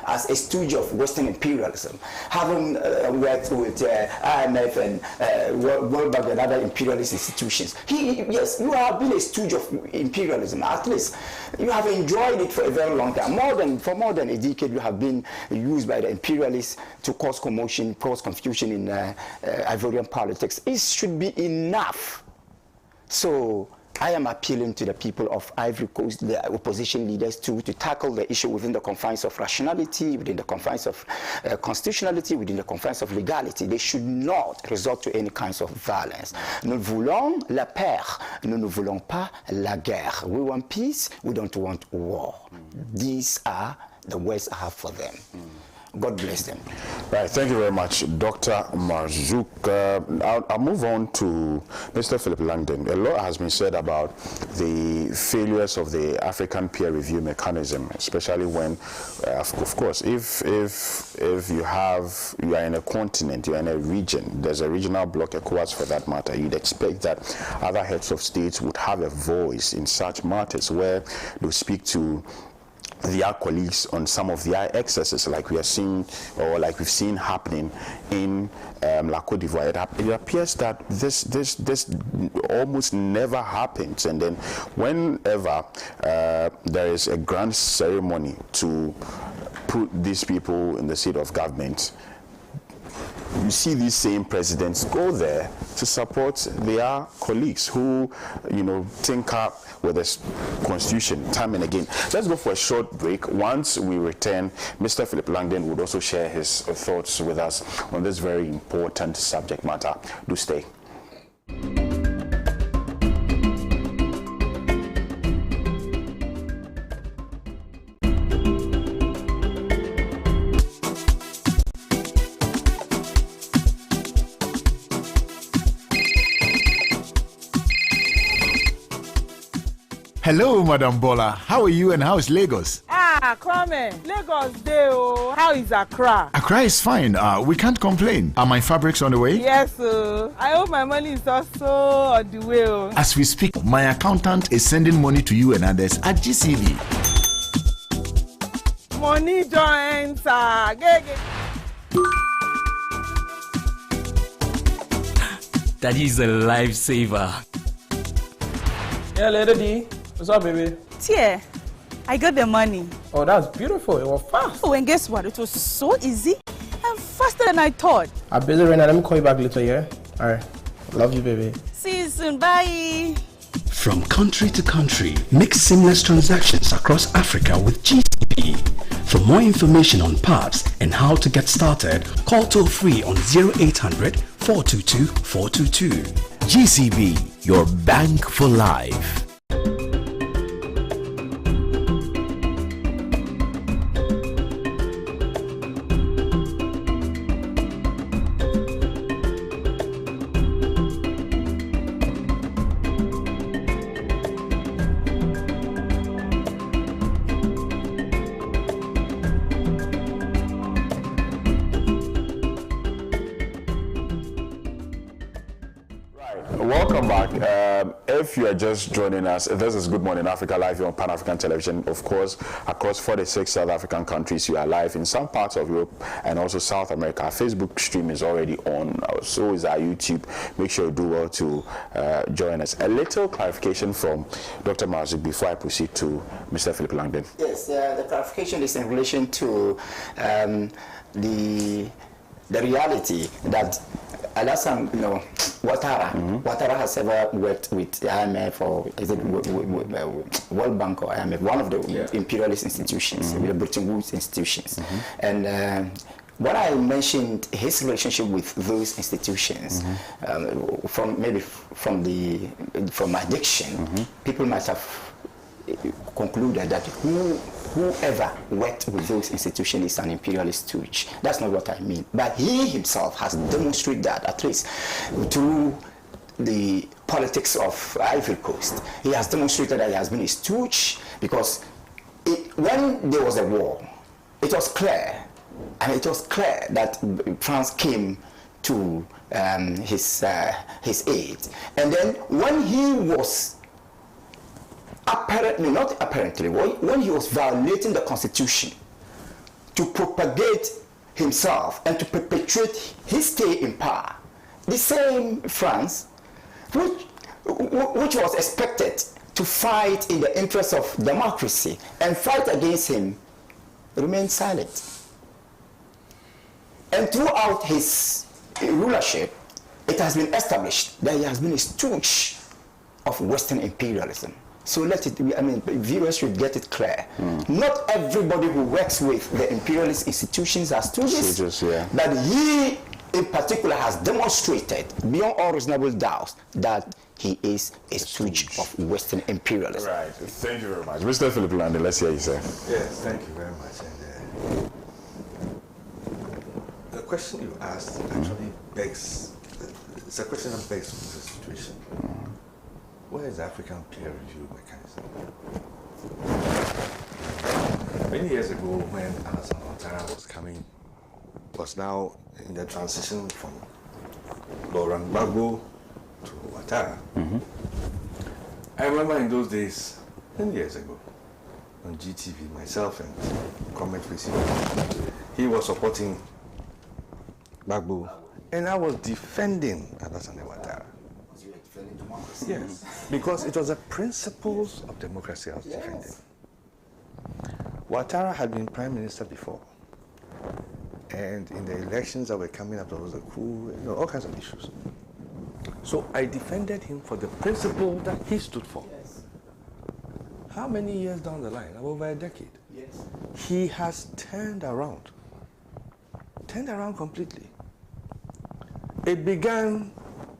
as a stooge of Western imperialism, having worked with IMF and World Bank and other imperialist institutions. Yes, you have been a stooge of imperialism. At least you have enjoyed it for a very long time. For more than a decade, you have been used by the imperialists to cause commotion, cause confusion in Ivorian politics. It should be enough. So I am appealing to the people of Ivory Coast, the opposition leaders, to tackle the issue within the confines of rationality, within the confines of constitutionality, within the confines of legality. They should not resort to any kinds of violence. Nous voulons la paix. Nous ne voulons pas la guerre. We want peace. We don't want war. These are the words I have for them. God bless them. Right, thank you very much, Dr. Marzouk. I'll move on to Mr. Philip Langdon. A lot has been said about the failures of the African peer review mechanism, especially when, of course, if you are in a continent, you are in a region, there's a regional bloc, ECOWAS for that matter, you'd expect that other heads of states would have a voice in such matters where they speak to their colleagues on some of their excesses, like we are seeing, or like we've seen happening in La Côte d'Ivoire. It appears that this almost never happens, and then whenever there is a grand ceremony to put these people in the seat of government, you see these same presidents go there to support their colleagues who, tinker with the constitution time and again. Let's go for a short break. Once we return, Mr. Philip Langdon would also share his thoughts with us on this very important subject matter. Do stay. Hello, Madam Bola. How are you and how is Lagos? Kwame, Lagos day. How is Accra? Accra is fine. We can't complain. Are my fabrics on the way? Yes, I hope my money is also on the way. As we speak, my accountant is sending money to you and others at GCB. Money joins. Daddy's a lifesaver. Yeah, Lady D. What's up, baby? Tia, I got the money. Oh, that's beautiful. It was fast. Oh, and guess what? It was so easy and faster than I thought. I'm busy right now. Let me call you back later, yeah? All right. Love you, baby. See you soon. Bye. From country to country, make seamless transactions across Africa with GCB. For more information on parts and how to get started, call toll free on 0800 422 422. GCB, your bank for life. Welcome back. If you are just joining us, this is Good Morning Africa live on Pan-African Television. Of course, across 46 South African countries, you are live in some parts of Europe and also South America. Our Facebook stream is already on. So is our YouTube. Make sure you do well to join us. A little clarification from Dr. Marzouk before I proceed to Mr. Philip Langdon. Yes, the clarification is in relation to the reality that Alassane, Ouattara has ever worked with IMF or is it World Bank or IMF, one of the imperialist institutions, the Bretton Woods institutions. And when I mentioned his relationship with those institutions, from addiction, people might have concluded that whoever worked with those institutions is an imperialist stooge. That's not what I mean. But he himself has demonstrated that, at least through the politics of Ivory Coast. He has demonstrated that he has been a stooge because when there was a war, it was clear, and it was clear that France came to his aid. And then when he was when he was violating the constitution to to propagate himself and to perpetuate his stay in power. The same France, which was expected to fight in the interest of democracy and fight against him, remained silent. And throughout his rulership, it has been established that he has been a stooge of Western imperialism. So viewers should get it clear. Not everybody who works with the imperialist institutions are stooges, but he in particular has demonstrated beyond all reasonable doubt that he is a stooge of Western imperialism. Right, thank you very much. Mr. Philip Landing, let's hear you say. Yes, thank you very much. And the question you asked actually begs, it's a question that begs the situation. Where is the African peer review mechanism? Many years ago, when Alassane Ouattara was now in the transition from Laurent Gbagbo to Ouattara. I remember in those days, 10 years ago, on GTV, myself and comment receiver, he was supporting Gbagbo, and I was defending Alassane Ouattara. Yes, because it was the principles of democracy I was defending. Ouattara had been prime minister before, and in the elections that were coming up, there was a coup, all kinds of issues. So I defended him for the principle that he stood for. How many years down the line? Over a decade. He has turned around completely. It began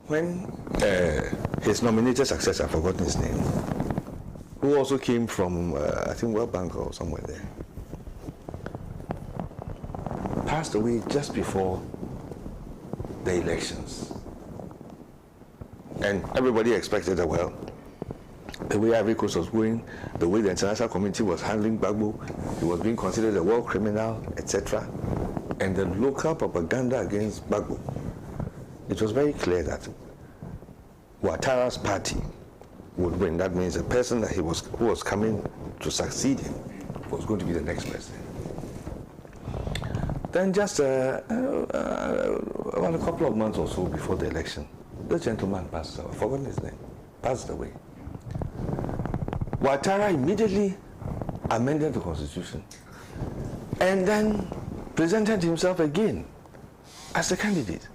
when his nominated successor, I've forgotten his name, who also came from, I think, World Bank or somewhere there, passed away just before the elections. And everybody expected that, well, the way Ivory Coast was going, the way the international community was handling Gbagbo, he was being considered a war criminal, etc. And the local propaganda against Gbagbo, it was very clear that Ouattara's party would win. That means the person that who was coming to succeed him was going to be the next president. Then just about a couple of months or so before the election, the gentleman passed away. I've forgotten his name. Passed away. Ouattara immediately amended the constitution and then presented himself again as a candidate.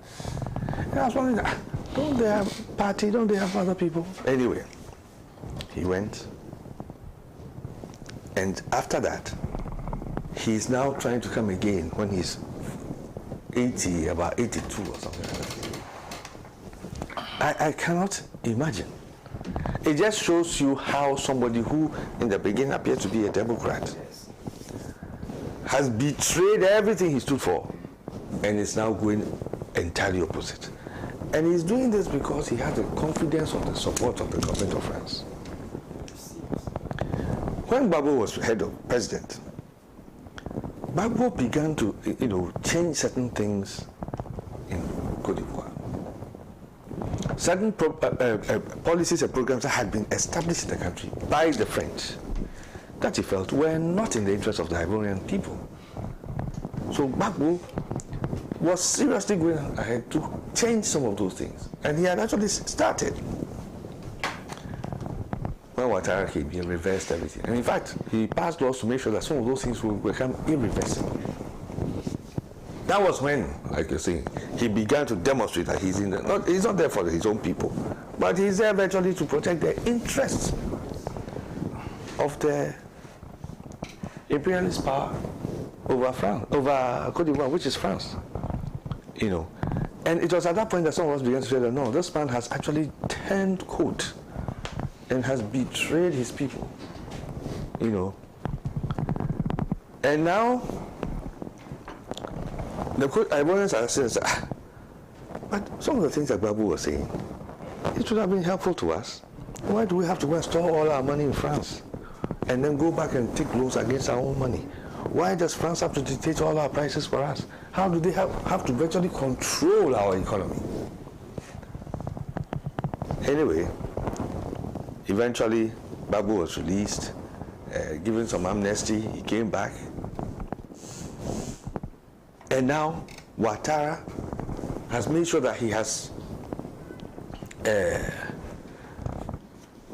And I was wondering, don't they have party? Don't they have other people? Anyway, he went, and after that, he's now trying to come again when he's 80, about 82 or something like that. I cannot imagine. It just shows you how somebody who in the beginning appeared to be a Democrat has betrayed everything he stood for and is now going entirely opposite. And he's doing this because he had the confidence of the support of the government of France. When Gbagbo was head of president, Gbagbo began to, change certain things in Côte d'Ivoire. Certain policies and programs that had been established in the country by the French that he felt were not in the interest of the Ivorian people. So Gbagbo was seriously going ahead to change some of those things. And he had actually started. When Ouattara came, he reversed everything. And in fact, he passed laws to make sure that some of those things will become irreversible. That was when, like you're saying, he began to demonstrate that he's not there for his own people, but he's there eventually to protect the interests of the imperialist power over France, over Côte d'Ivoire, which is France. And it was at that point that some of us began to say that no, this man has actually turned coat and has betrayed his people. And now the Ivorians are saying, but some of the things that Gbagbo was saying, it would have been helpful to us. Why do we have to go and store all our money in France and then go back and take loans against our own money? Why does France have to dictate all our prices for us? How do they have to virtually control our economy? Anyway, eventually Gbagbo was released, given some amnesty. He came back. And now Ouattara has made sure that he has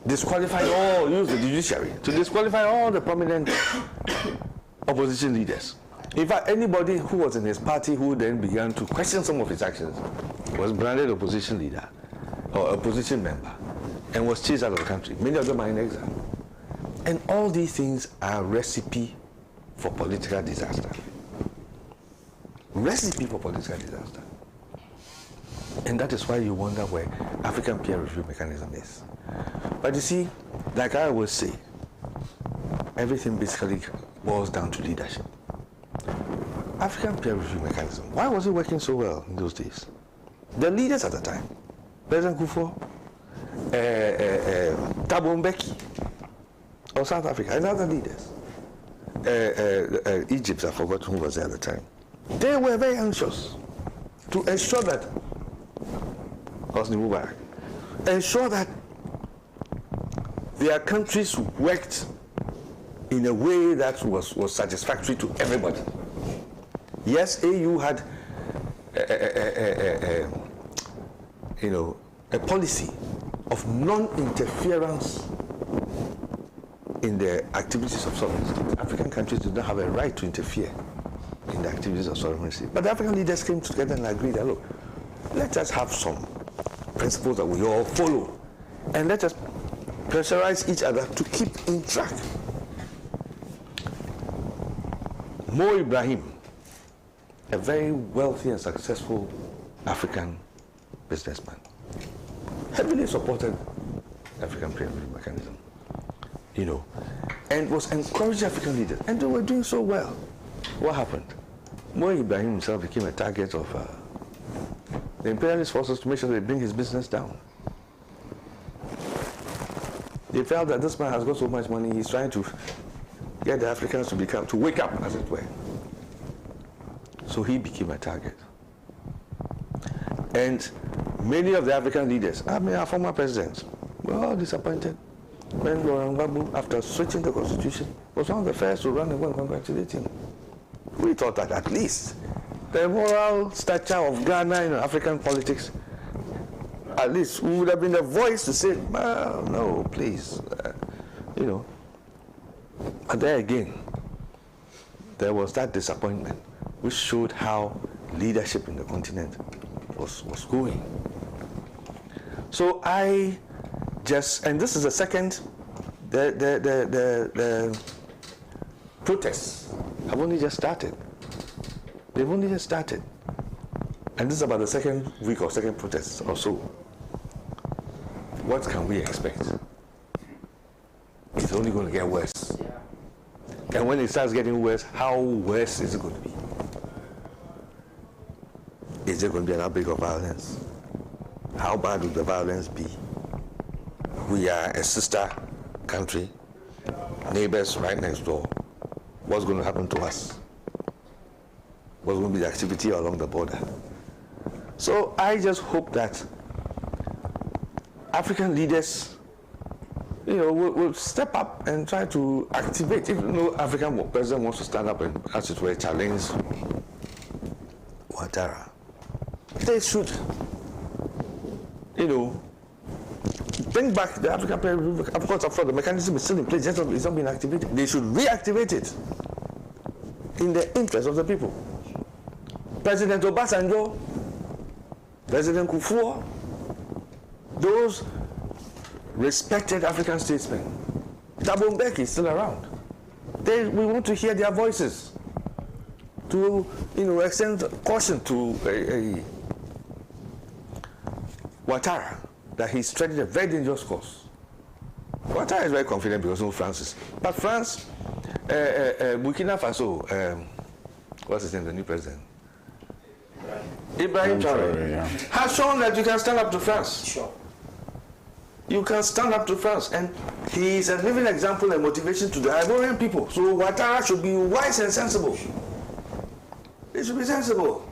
disqualified all, use the judiciary to disqualify all the prominent opposition leaders. In fact, anybody who was in his party who then began to question some of his actions was branded opposition leader or opposition member and was chased out of the country. Many of them are in exile. And all these things are a recipe for political disaster. Recipe for political disaster. And that is why you wonder where African peer review mechanism is. But you see, like I always say, everything basically boils down to leadership. African peer review mechanism, why was it working so well in those days? The leaders at the time, President Kufuor, Thabo Mbeki of South Africa, and other leaders, Egypt, I forgot who was there at the time, they were very anxious to ensure that ensure that their countries worked in a way that was satisfactory to everybody. Yes, AU had a policy of non-interference in the activities of sovereign states. African countries did not have a right to interfere in the activities of sovereign states. But the African leaders came together and agreed that, look, let us have some principles that we all follow, and let us pressurize each other to keep in track. Mo Ibrahim, a very wealthy and successful African businessman, heavily supported African peer review mechanism, and was encouraging African leaders, and they were doing so well. What happened? Mo Ibrahim himself became a target of the imperialist forces to make sure they bring his business down. They felt that this man has got so much money, he's trying to get the Africans to wake up, as it were. So he became a target. And many of the African leaders, our former presidents, were all disappointed when Laurent Gbagbo, after switching the constitution, was one of the first to run and go and congratulate him. We thought that at least the moral stature of Ghana in African politics, at least we would have been a voice to say, no, please, But there again, there was that disappointment, which showed how leadership in the continent was going. So I just, and this is the second, the protests have only just started. They've only just started. And this is about the second week or second protest or so. What can we expect? It's only going to get worse. And when it starts getting worse, how worse is it going to be? Is there going to be an outbreak of violence? How bad will the violence be? We are a sister country, neighbors right next door. What's going to happen to us? What's going to be the activity along the border? So I just hope that African leaders, will step up and try to activate. If no African president wants to stand up and, as it were, challenge Ouattara, they should, bring back the African peer review. Of course, the mechanism is still in place, it's not being activated. They should reactivate it in the interest of the people. President Obasanjo, President Kufuor, those respected African statesmen. Thabo Mbeki is still around. We want to hear their voices to, extend caution to Ouattara that he's treading a very dangerous course. Ouattara is very confident because of France. But France, Burkina Faso, what's his name, the new president? Ibrahim Traoré has shown that you can stand up to France. Sure. You can stand up to France, and he is a living example and motivation to the Ivorian people. So Ouattara should be wise and sensible. He should be sensible.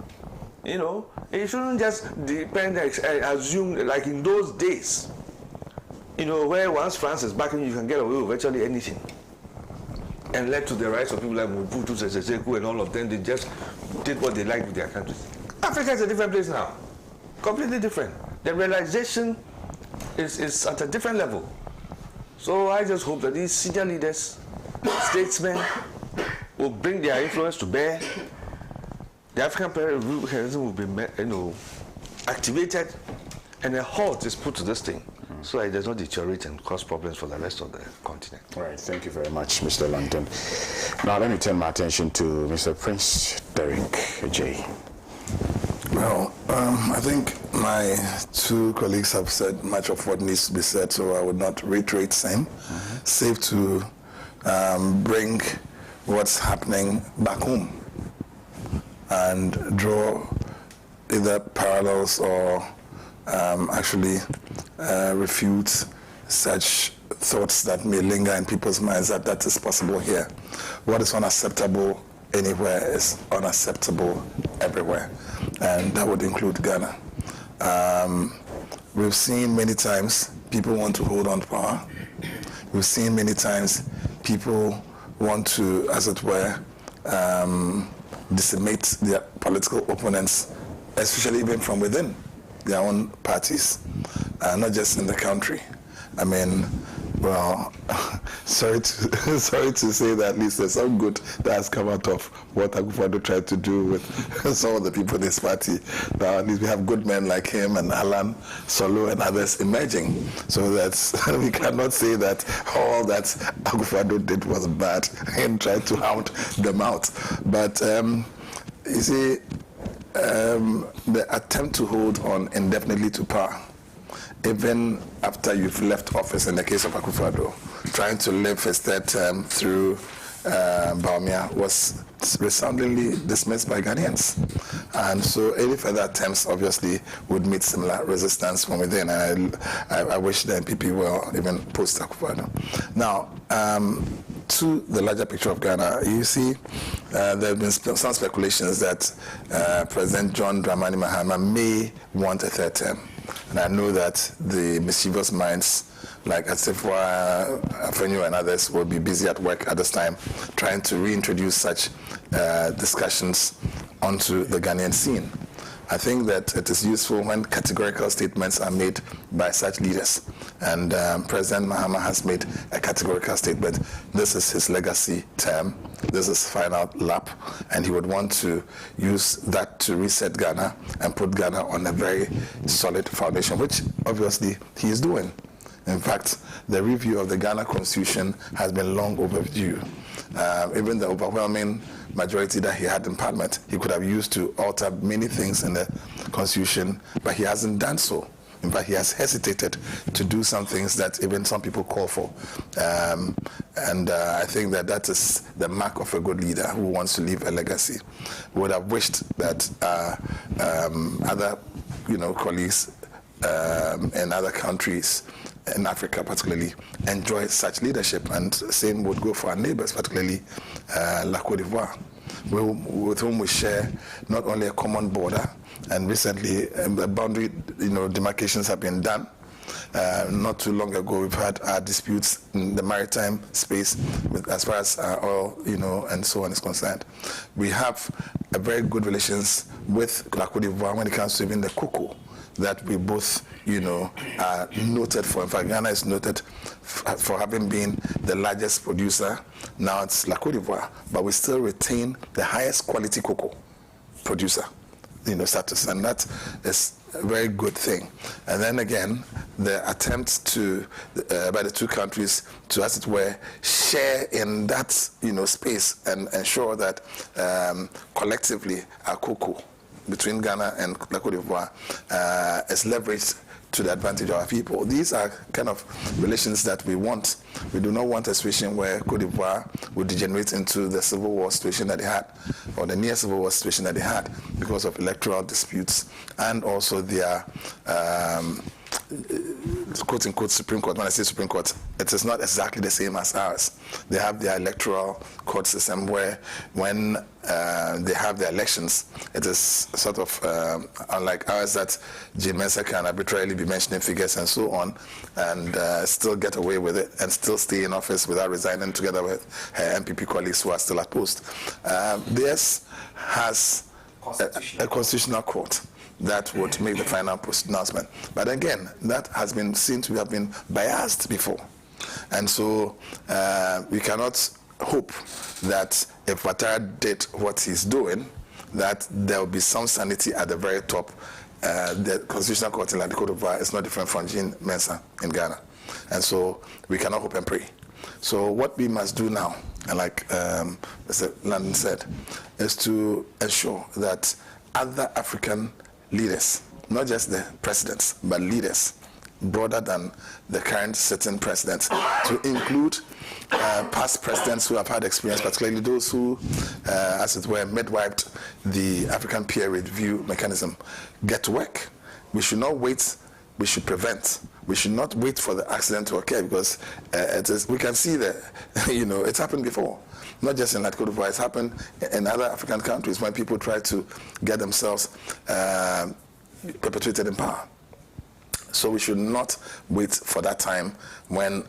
He shouldn't just depend, assume, like in those days, where once France is backing you can get away with virtually anything. and led to the rise of people like Mobutu Sese Seko and all of them. They just did what they liked with their countries. Africa is a different place now, completely different. The realization is at a different level. So I just hope that these senior leaders, statesmen, will bring their influence to bear. The African imperial mechanism will be, activated, and a halt is put to this thing, so it does not deteriorate and cause problems for the rest of the continent. All right, thank you very much, Mr. Langton. Now let me turn my attention to Mr. Prince Derrick J. Well, I think my two colleagues have said much of what needs to be said, so I would not reiterate same. Save to bring what's happening back home and draw either parallels or actually refute such thoughts that may linger in people's minds that is possible here. What is unacceptable anywhere is unacceptable everywhere, and that would include Ghana. We've seen many times people want to hold on to power. We've seen many times people want to, as it were, decimate their political opponents, especially even from within their own parties, not just in the country. I mean, well, sorry to say that at least there's some good that has come out of what Akufo-Addo tried to do with some of the people in his party. Now at least we have good men like him and Alan Solo and others emerging, so that we cannot say that all that Akufo-Addo did was bad and tried to hound them out. But you see, the attempt to hold on indefinitely to power, even after you've left office, in the case of Akufo-Addo, trying to live his third term through Bawumia, was resoundingly dismissed by Ghanaians. And so any further attempts obviously would meet similar resistance from within. And I wish the NPP well, even post Akufo-Addo. Now, to the larger picture of Ghana, you see there have been some speculations that President John Dramani Mahama may want a third term. And I know that the mischievous minds like Asifwa, Afenyo and others will be busy at work at this time trying to reintroduce such discussions onto the Ghanaian scene. I think that it is useful when categorical statements are made by such leaders. And President Mahama has made a categorical statement. This is his legacy term. This is final lap. And he would want to use that to reset Ghana and put Ghana on a very solid foundation, which obviously he is doing. In fact, the review of the Ghana Constitution has been long overdue. Even the overwhelming majority that he had in Parliament, he could have used to alter many things in the Constitution, but he hasn't done so. In fact, he has hesitated to do some things that even some people call for. I think that is the mark of a good leader who wants to leave a legacy. We would have wished that other colleagues in other countries, in Africa particularly, enjoy such leadership, and same would go for our neighbors, particularly La Côte d'Ivoire, with whom we share not only a common border, and recently the boundary demarcations have been done. Not too long ago, we've had our disputes in the maritime space as far as oil, and so on is concerned. We have a very good relations with La Côte d'Ivoire when it comes to even the cocoa that we both, are noted for. In fact, Ghana is noted for having been the largest producer. Now it's La Côte d'Ivoire, but we still retain the highest quality cocoa producer, status, and that is a very good thing. And then again, the attempt by the two countries to, as it were, share in that, space and ensure that collectively our cocoa between Ghana and La Côte d'Ivoire is leveraged to the advantage of our people. These are kind of relations that we want. We do not want a situation where Côte d'Ivoire would degenerate into the civil war situation that they had, or the near civil war situation that they had, because of electoral disputes and also their quote unquote Supreme Court. When I say Supreme Court, it is not exactly the same as ours. They have their electoral court system where when they have their elections, it is sort of unlike ours that Jane Mensah can arbitrarily be mentioning figures and so on and still get away with it and still stay in office without resigning together with her MPP colleagues who are still at post. Theirs has a constitutional court that would make the final announcement. But again, that has been seen to have been biased before. And so we cannot hope that if Ouattara did what he's doing, that there will be some sanity at the very top. The Constitutional Court in the Cote d'Ivoire is not different from Jane Mensah in Ghana. And so we cannot hope and pray. So what we must do now, and like Mr. London said, is to ensure that other African leaders, not just the presidents, but leaders broader than the current sitting president, to include past presidents who have had experience, particularly those who, as it were, midwifed the African peer review mechanism, get to work. We should not wait, we should prevent. We should not wait for the accident to occur because we can see that, it's happened before. Not just in Cote d'Ivoire, it's happened in other African countries when people try to get themselves perpetuated in power. So we should not wait for that time when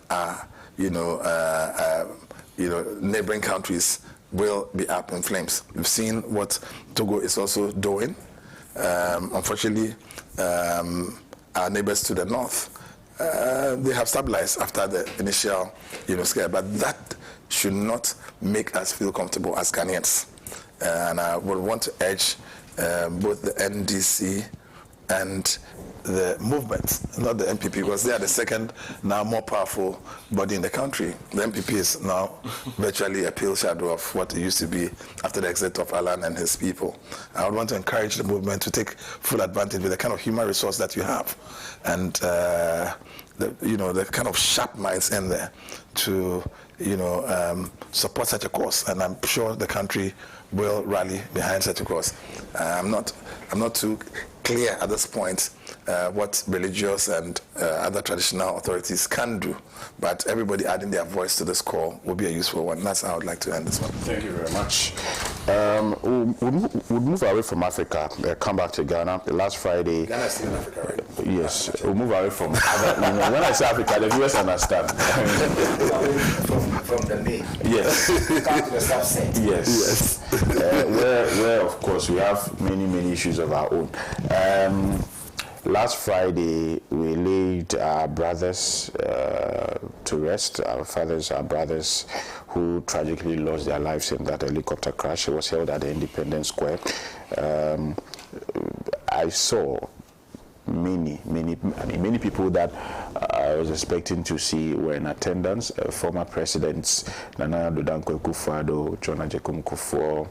neighboring countries will be up in flames. We've seen what Togo is also doing. Unfortunately, our neighbors to the north, they have stabilized after the initial scare, but that should not make us feel comfortable as Ghanaians. And I would want to urge both the NDC and the movement, not the MPP, because they are the second now more powerful body in the country. The MPP is now virtually a pale shadow of what it used to be after the exit of Alan and his people. I would want to encourage the movement to take full advantage with the kind of human resource that you have and the kind of sharp minds in there to support such a cause, and I'm sure the country will rally behind such a cause. I'm not too clear at this point what religious and other traditional authorities can do, but everybody adding their voice to this call will be a useful one. That's how I would like to end this one. Thank you very much. We'll move away from Africa, come back to Ghana. Last Friday. Ghana is still in Africa, right? Yes, we'll move away from other, when I say Africa, the viewers understand. from the name. Yes. Come to the subset. Yes. Where of course we have many issues of our own. Last Friday we laid our brothers to rest, our fathers, our brothers who tragically lost their lives in that helicopter crash. It was held at the Independence Square. I saw many people that I was expecting to see were in attendance. Former presidents Nana Addo Dankwa-Akufo-Addo, John Ajekum Kufuor,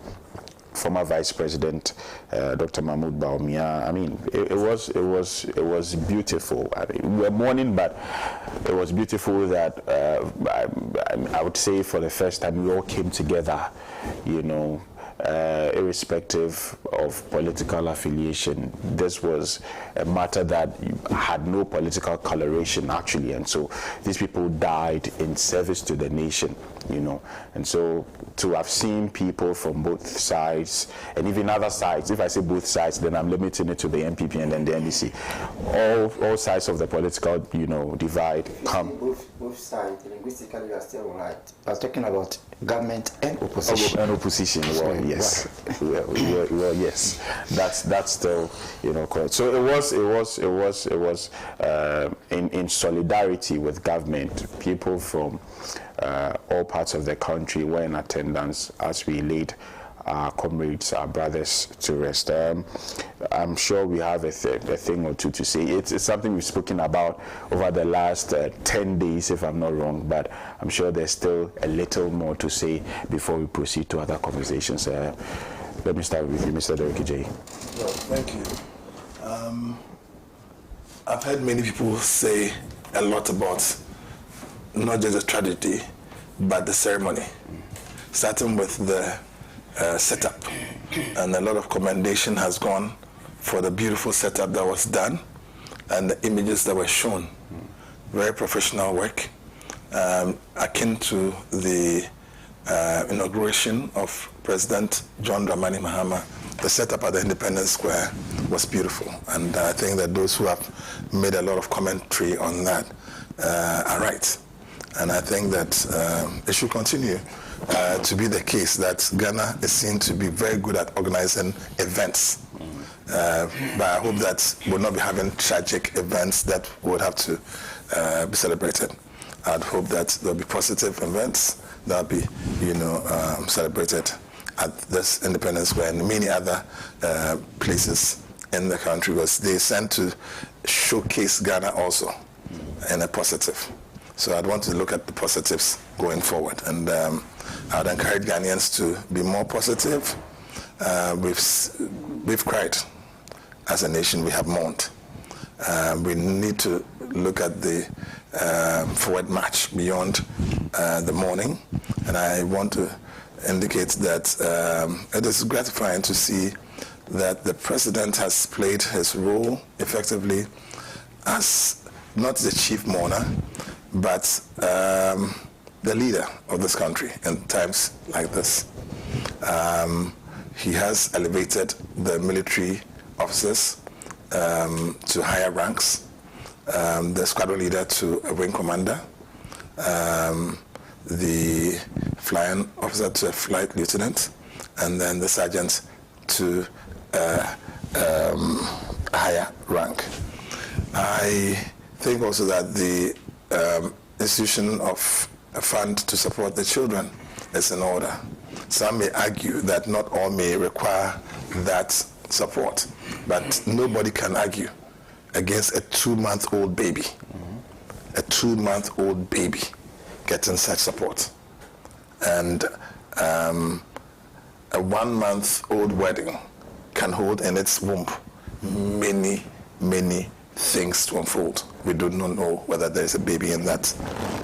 former Vice President Dr. Mahmoud Bawumia. I mean, it was beautiful. I mean, we were mourning, but it was beautiful that I would say for the first time we all came together, irrespective of political affiliation. This was a matter that had no political coloration actually, and so these people died in service to the nation, and so to have seen people from both sides and even other sides, if I say both sides, then I'm limiting it to the MPP and then the NDC, all sides of the political divide come. Both sides, linguistically you are still right. I was talking about government and opposition. And opposition, well, yes. Well, yes. That's still, correct. So it was in solidarity with government. People from all parts of the country were in attendance as we laid our comrades, our brothers to rest. I'm sure we have a thing or two to say. It's something we've spoken about over the last 10 days, if I'm not wrong, but I'm sure there's still a little more to say before we proceed to other conversations. Let me start with you, Mr. Derek J. Well, thank you. I've heard many people say a lot about not just the tragedy, but the ceremony, starting with the setup, and a lot of commendation has gone for the beautiful setup that was done and the images that were shown. Very professional work, akin to the inauguration of President John Dramani Mahama. The setup at the Independence Square was beautiful, and I think that those who have made a lot of commentary on that are right. And I think that it should continue to be the case that Ghana is seen to be very good at organizing events. But I hope that we'll not be having tragic events that would have to be celebrated. I'd hope that there'll be positive events that'll be, celebrated at this Independence Square and many other places in the country, because they tend to showcase Ghana also in a positive. So I'd want to look at the positives going forward, and I'd encourage Ghanaians to be more positive. We've cried as a nation, we have mourned. We need to look at the forward march beyond the mourning, and I want to indicate that it is gratifying to see that the president has played his role effectively as not the chief mourner, but the leader of this country in times like this. He has elevated the military officers to higher ranks, the squadron leader to a wing commander, the flying officer to a flight lieutenant, and then the sergeant to a higher rank. I think also that the institution of a fund to support the children is in order. Some may argue that not all may require that support, but nobody can argue against a 2-month-old baby, a 2-month-old baby getting such support. And a 1-month-old wedding can hold in its womb many, many things to unfold. We do not know whether there is a baby in that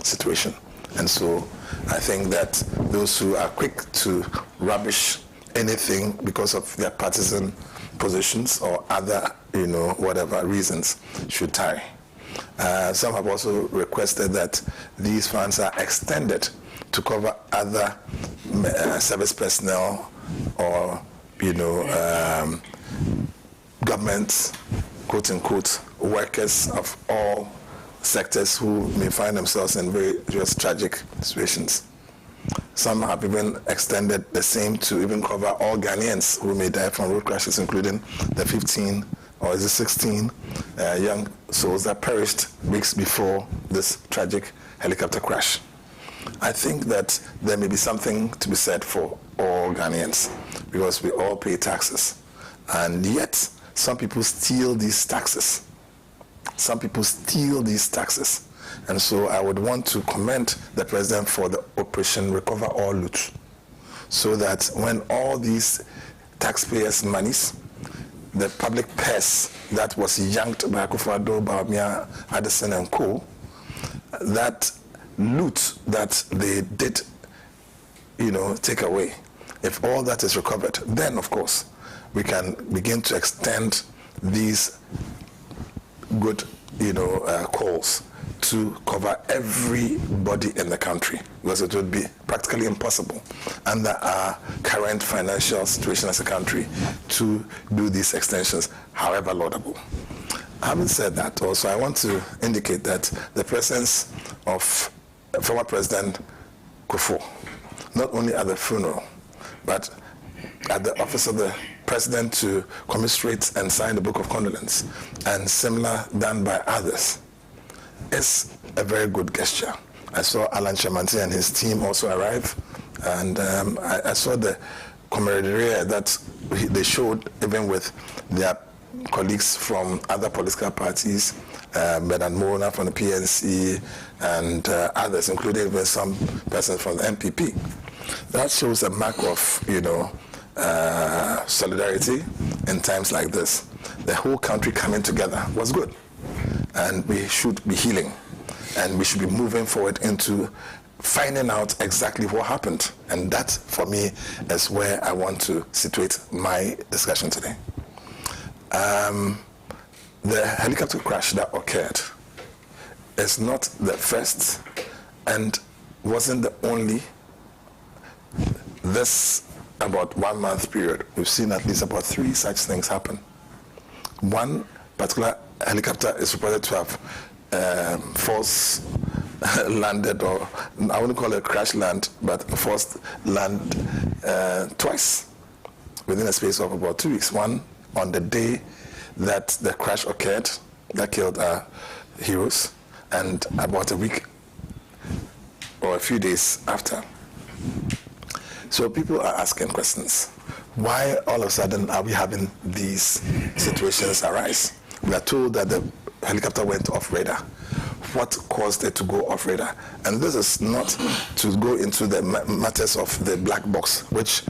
situation. And so I think that those who are quick to rubbish anything because of their partisan positions or other, whatever reasons should tarry. Some have also requested that these funds are extended to cover other service personnel or, government, quote-unquote, workers of all sectors who may find themselves in various tragic situations. Some have even extended the same to even cover all Ghanaians who may die from road crashes, including the 15 or is it 16 young souls that perished weeks before this tragic helicopter crash. I think that there may be something to be said for all Ghanaians, because we all pay taxes, and yet some people steal these taxes. Some people steal these taxes. And so I would want to commend the president for the Operation Recover All Loot, so that when all these taxpayers' monies, the public purse that was yanked by Akufo-Addo, Bawumia, Addison and co., that loot that they did, take away, if all that is recovered, then of course we can begin to extend these good, calls to cover everybody in the country, because it would be practically impossible under our current financial situation as a country to do these extensions, however laudable. Having said that, also I want to indicate that the presence of former President Kufuor, not only at the funeral, but at the office of the president to commiserate and sign the book of condolence, and similar done by others, is a very good gesture. I saw Alan Chamanti and his team also arrive, and I saw the camaraderie that they showed even with their colleagues from other political parties, Bernard Mona from the PNC and others, including even some persons from the MPP. That shows a mark of, solidarity in times like this. The whole country coming together was good, and we should be healing, and we should be moving forward into finding out exactly what happened. And that, for me, is where I want to situate my discussion today. the helicopter crash that occurred is not the first and wasn't the only. This about 1 month period, we've seen at least about 3 such things happen. One particular helicopter is reported to have false landed, or I wouldn't call it crash land, but false land twice within a space of about 2 weeks. One on the day that the crash occurred, that killed our heroes, and about a week or a few days after. So people are asking questions. Why all of a sudden are we having these situations arise? We are told that the helicopter went off radar. What caused it to go off radar? And this is not to go into the matters of the black box, which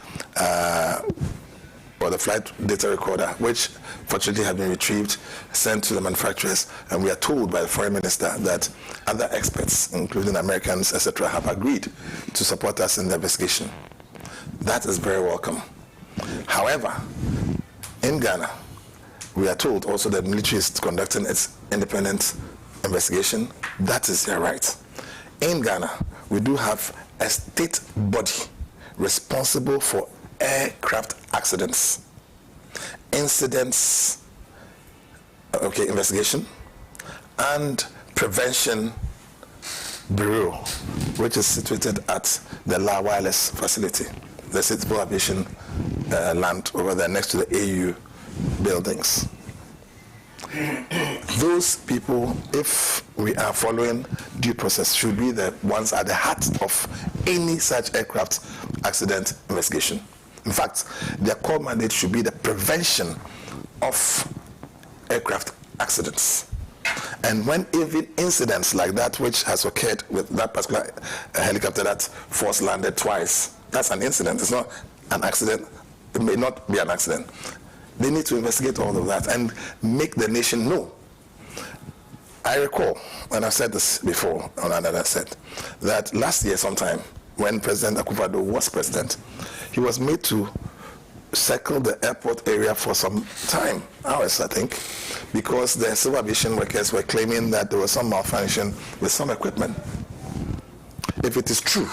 or the flight data recorder, which fortunately have been retrieved, sent to the manufacturers, and we are told by the foreign minister that other experts, including Americans, etc., have agreed to support us in the investigation. That is very welcome. However, in Ghana, we are told also that the military is conducting its independent investigation. That is their right. In Ghana, we do have a state body responsible for aircraft accidents, incidents, investigation, and prevention bureau, which is situated at the La Wireless facility, the Civil Aviation land over there next to the AU buildings. Those people, if we are following due process, should be the ones at the heart of any such aircraft accident investigation. In fact, their core mandate should be the prevention of aircraft accidents. And when even incidents like that which has occurred with that particular helicopter that force landed twice, that's an incident. It's not an accident. It may not be an accident. They need to investigate all of that and make the nation know. I recall, and I've said this before on another set, that last year sometime, when President Akufo-Addo was president, he was made to circle the airport area for some time, hours I think, because the civil aviation workers were claiming that there was some malfunction with some equipment. If it is true,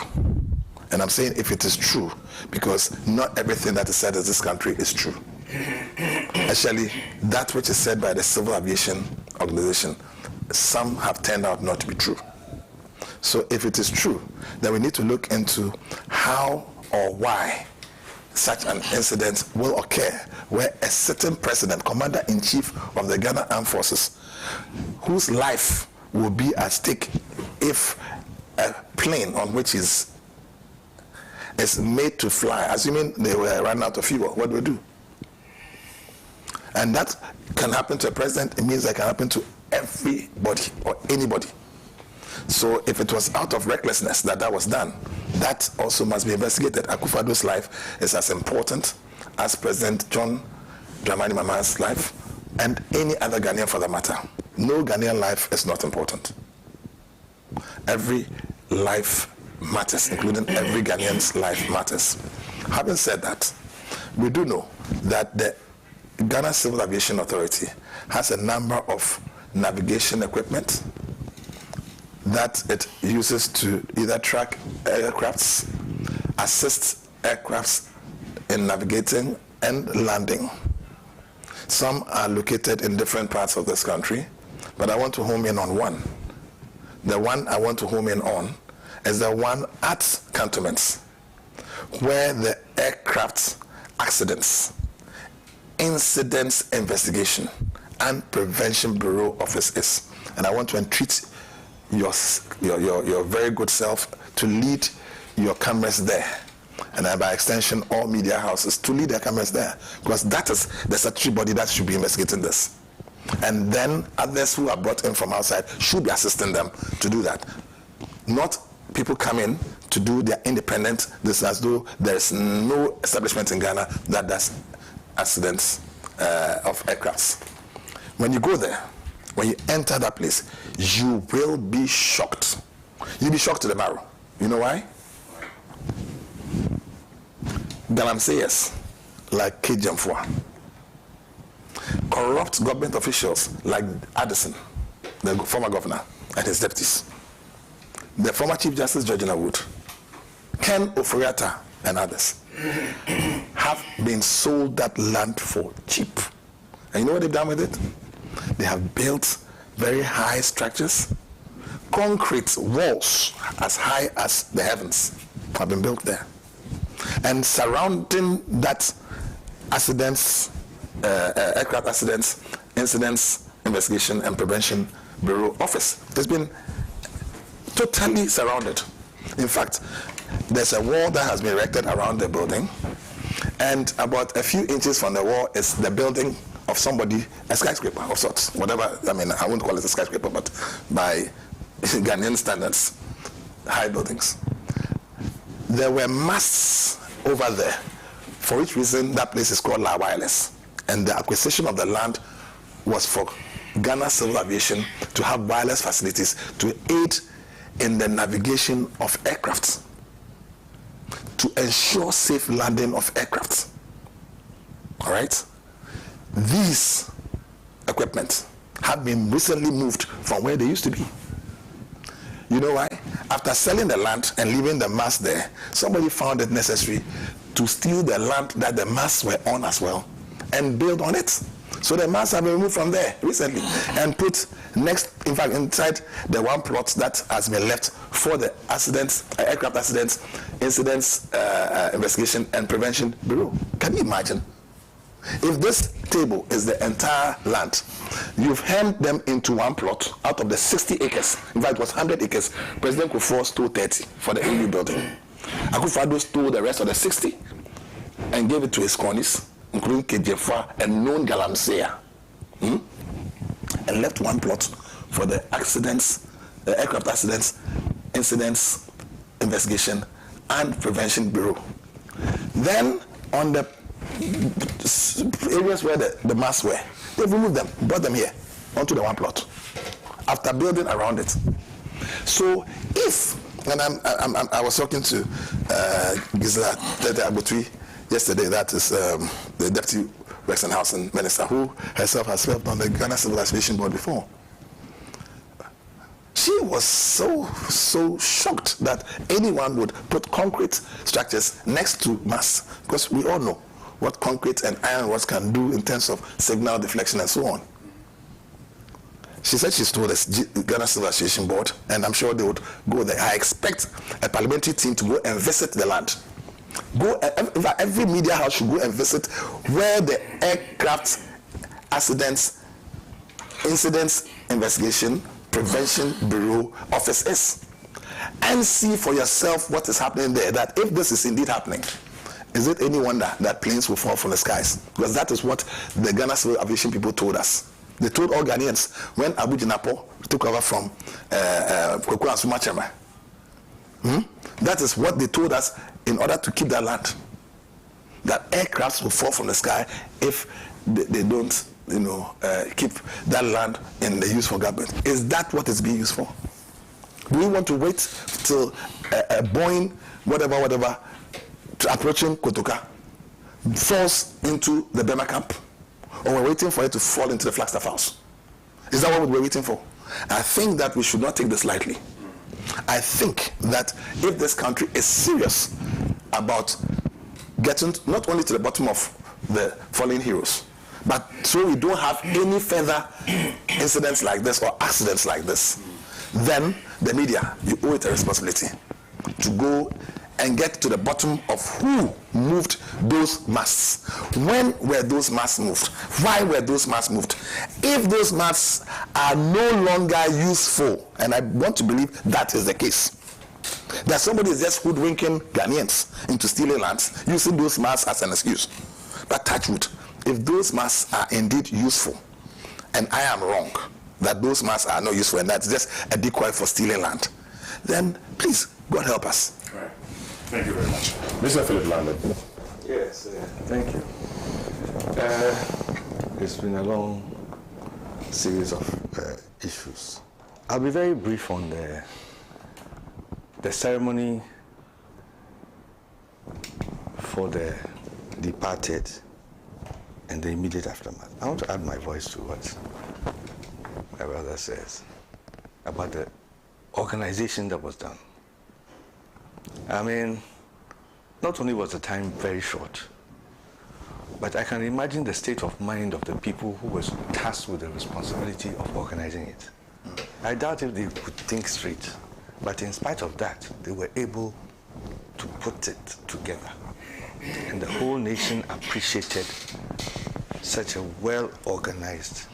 and I'm saying if it is true, because not everything that is said in this country is true. Actually, that which is said by the Civil Aviation Organization, some have turned out not to be true. So if it is true, then we need to look into how or why such an incident will occur, where a certain president, commander-in-chief of the Ghana Armed Forces, whose life will be at stake if a plane on which is made to fly, assuming they were run out of fuel, what do we do? And that can happen to a president. It means that can happen to everybody or anybody. So if it was out of recklessness that was done, that also must be investigated. Akufo-Addo's life is as important as President John Dramani Mahama's life and any other Ghanaian for that matter. No Ghanaian life is not important. Every life matters, including every Ghanaian's life matters. Having said that, we do know that the Ghana Civil Aviation Authority has a number of navigation equipment that it uses to either track aircrafts, assist aircrafts in navigating and landing. Some are located in different parts of this country, but I want to home in on one. The one I want to home in on is the one at cantonments, where the aircraft accidents, incidents investigation and prevention bureau office is. And I want to entreat your very good self to lead your cameras there, and by extension all media houses to lead their cameras there, because that is the statutory body that should be investigating this. And then others who are brought in from outside should be assisting them to do that. Not people come in to do their independent, this as though there is no establishment in Ghana that does accidents of aircrafts. When you go there, when you enter that place, you will be shocked. You'll be shocked to the marrow. You know why? Galamseyers like Kejamfua corrupt government officials like Addison, the former governor, and his deputies, the former Chief Justice Georgina Wood, Ken Oforiatta, and others have been sold that land for cheap. And you know what they've done with it? They have built very high structures, concrete walls as high as the heavens have been built there. And surrounding that aircraft accidents, incidents, investigation and prevention bureau office, it's been totally surrounded. In fact, there's a wall that has been erected around the building, and about a few inches from the wall is the building of somebody, a skyscraper of sorts, whatever. I mean, I wouldn't call it a skyscraper, but by Ghanaian standards, high buildings. There were masts over there, for which reason that place is called La Wireless. And the acquisition of the land was for Ghana Civil Aviation to have wireless facilities to aid in the navigation of aircrafts, to ensure safe landing of aircrafts. All right? These equipment have been recently moved from where they used to be. You know why? After selling the land and leaving the masts there, somebody found it necessary to steal the land that the masts were on as well and build on it. So the masts have been removed from there recently and put next, in fact, inside the one plot that has been left for the accidents, aircraft accidents, incidents, investigation and prevention bureau. Can you imagine? If this table is the entire land, you've hemmed them into one plot out of the 60 acres. In fact, it was 100 acres. President Kufuor stole 30 for the AU building. Akufo-Addo stole the rest of the 60 and gave it to his cronies, including Kejefua and known Galamsey, and left one plot for the accidents, the aircraft accidents, incidents, investigation, and prevention bureau. Then on the areas where the masts were, they've removed them, brought them here onto the one plot after building around it. So if, and I was talking to Gisela Tete Abotui yesterday, that is the Deputy Works and Housing Minister, who herself has served on the Ghana Civil Aviation Board before. She was so shocked that anyone would put concrete structures next to masts, because we all know what concrete and iron rods can do in terms of signal deflection and so on. She said she's told us Ghana Civil Aviation Board, and I'm sure they would go there. I expect a parliamentary team to go and visit the land. Every media house should go and visit where the aircraft accidents, incidents, investigation, prevention bureau office is, and see for yourself what is happening there. That if this is indeed happening, is it any wonder that planes will fall from the skies? Because that is what the Ghana Civil Aviation people told us. They told all Ghanaians when Abu Jinapo took over from KOKU and Sumachema. That is what they told us in order to keep that land. That aircrafts will fall from the sky if they don't, keep that land in the use for government. Is that what it's being used for? Do we want to wait till a Boeing, whatever, approaching Kotoka falls into the Bema camp? Or we're waiting for it to fall into the Flagstaff House? Is that what we're waiting for? I think that we should not take this lightly. I think that if this country is serious about getting not only to the bottom of the fallen heroes, but so we don't have any further incidents like this or accidents like this, then the media, you owe it a responsibility to go and get to the bottom of who moved those masts. When were those masts moved? Why were those masts moved? If those masts are no longer useful, and I want to believe that is the case, that somebody is just hoodwinking Ghanaians into stealing lands, using those masts as an excuse. But touch wood, if those masts are indeed useful, and I am wrong, that those masts are not useful and that's just a decoy for stealing land, then please, God help us. Right. Thank you very much. Mr. Philip Landon. Yes, thank you. It's been a long series of issues. I'll be very brief on the ceremony for the departed and the immediate aftermath. I want to add my voice to what my brother says about the organization that was done. I mean, not only was the time very short, but I can imagine the state of mind of the people who was tasked with the responsibility of organizing it. I doubt if they could think straight, but in spite of that, they were able to put it together. And the whole nation appreciated such a well-organized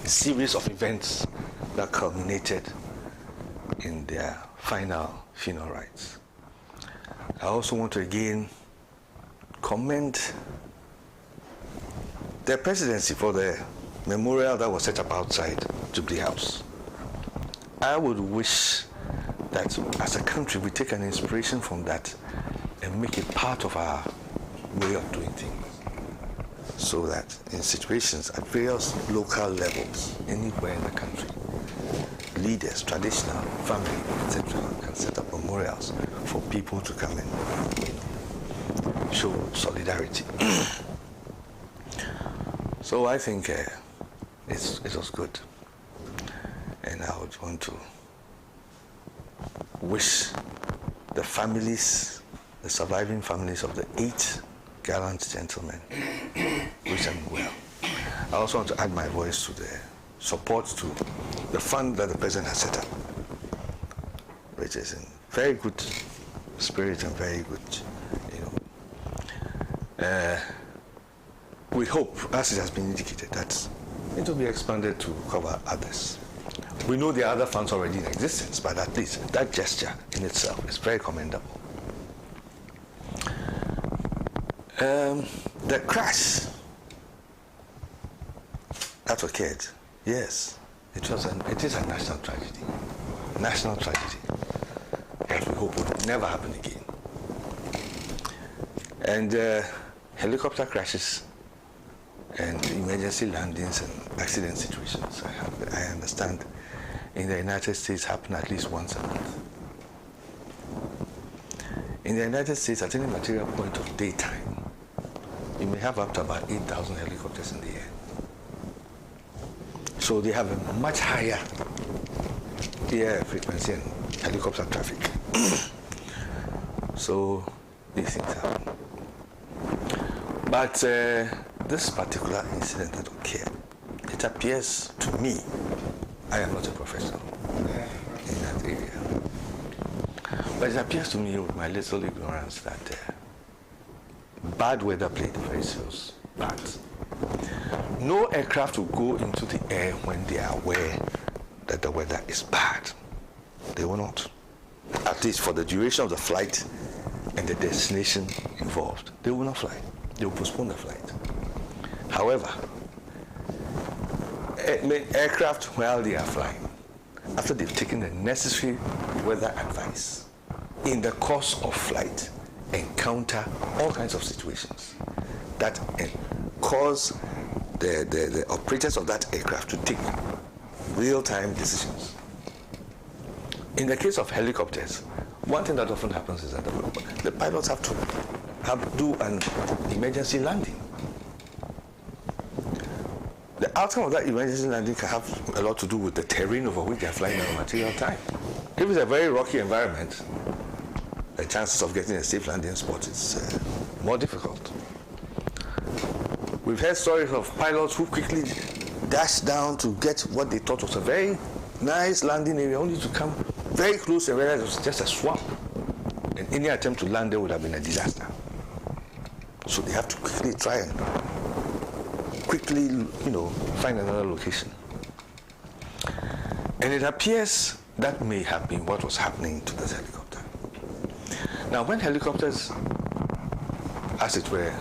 series of events that culminated in their final funeral rites. I also want to again commend the presidency for the memorial that was set up outside Jubilee House. I would wish that as a country we take an inspiration from that and make it part of our way of doing things, so that in situations at various local levels, anywhere in the country, leaders, traditional, family, etc., can set up memorials for people to come and show solidarity. So I think it was good, and I would want to wish the families, the surviving families of the 8 gallant gentlemen, wish them well. I also want to add my voice to the support to the fund that the president has set up, which is in very good spirit and very good, we hope, as it has been indicated, that it will be expanded to cover others. We know there are other funds already in existence, but at least that gesture in itself is very commendable. The crash that occurred, yes, it is a national tragedy. National tragedy that we hope would never happen again. And helicopter crashes and emergency landings and accident situations, I understand, in the United States happen at least once a month. In the United States, at any material point of daytime, you may have up to about 8,000 helicopters in the air. So they have a much higher air frequency and helicopter traffic. So these things happen. But this particular incident that occurred, it appears to me, I am not a professional in that area, but it appears to me with my little ignorance that bad weather played a very serious part. No aircraft will go into the air when they are aware that the weather is bad. They will not. At least for the duration of the flight and the destination involved, they will not fly. They will postpone the flight. However, aircraft, while they are flying, after they've taken the necessary weather advice, in the course of flight, encounter all kinds of situations that cause the operators of that aircraft to take real-time decisions. In the case of helicopters, one thing that often happens is that the pilots have to do an emergency landing. The outcome of that emergency landing can have a lot to do with the terrain over which they are flying at a material time. If it's a very rocky environment, the chances of getting a safe landing spot is more difficult. We've heard stories of pilots who quickly dashed down to get what they thought was a very nice landing area, only to come very close and realize it was just a swamp. And any attempt to land there would have been a disaster. So they have to quickly try and find another location. And it appears that may have been what was happening to this helicopter. Now, when helicopters, as it were,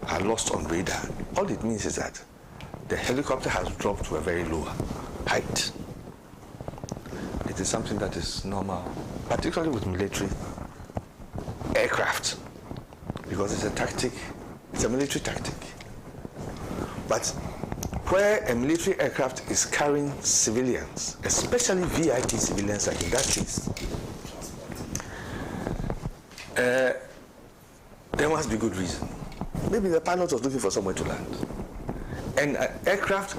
are lost on radar, all it means is that the helicopter has dropped to a very low height. It is something that is normal, particularly with military aircraft, because it's a tactic, it's a military tactic. But where a military aircraft is carrying civilians, especially VIP civilians like in that case, there must be good reason. maybe the pilot was looking for somewhere to land. And an aircraft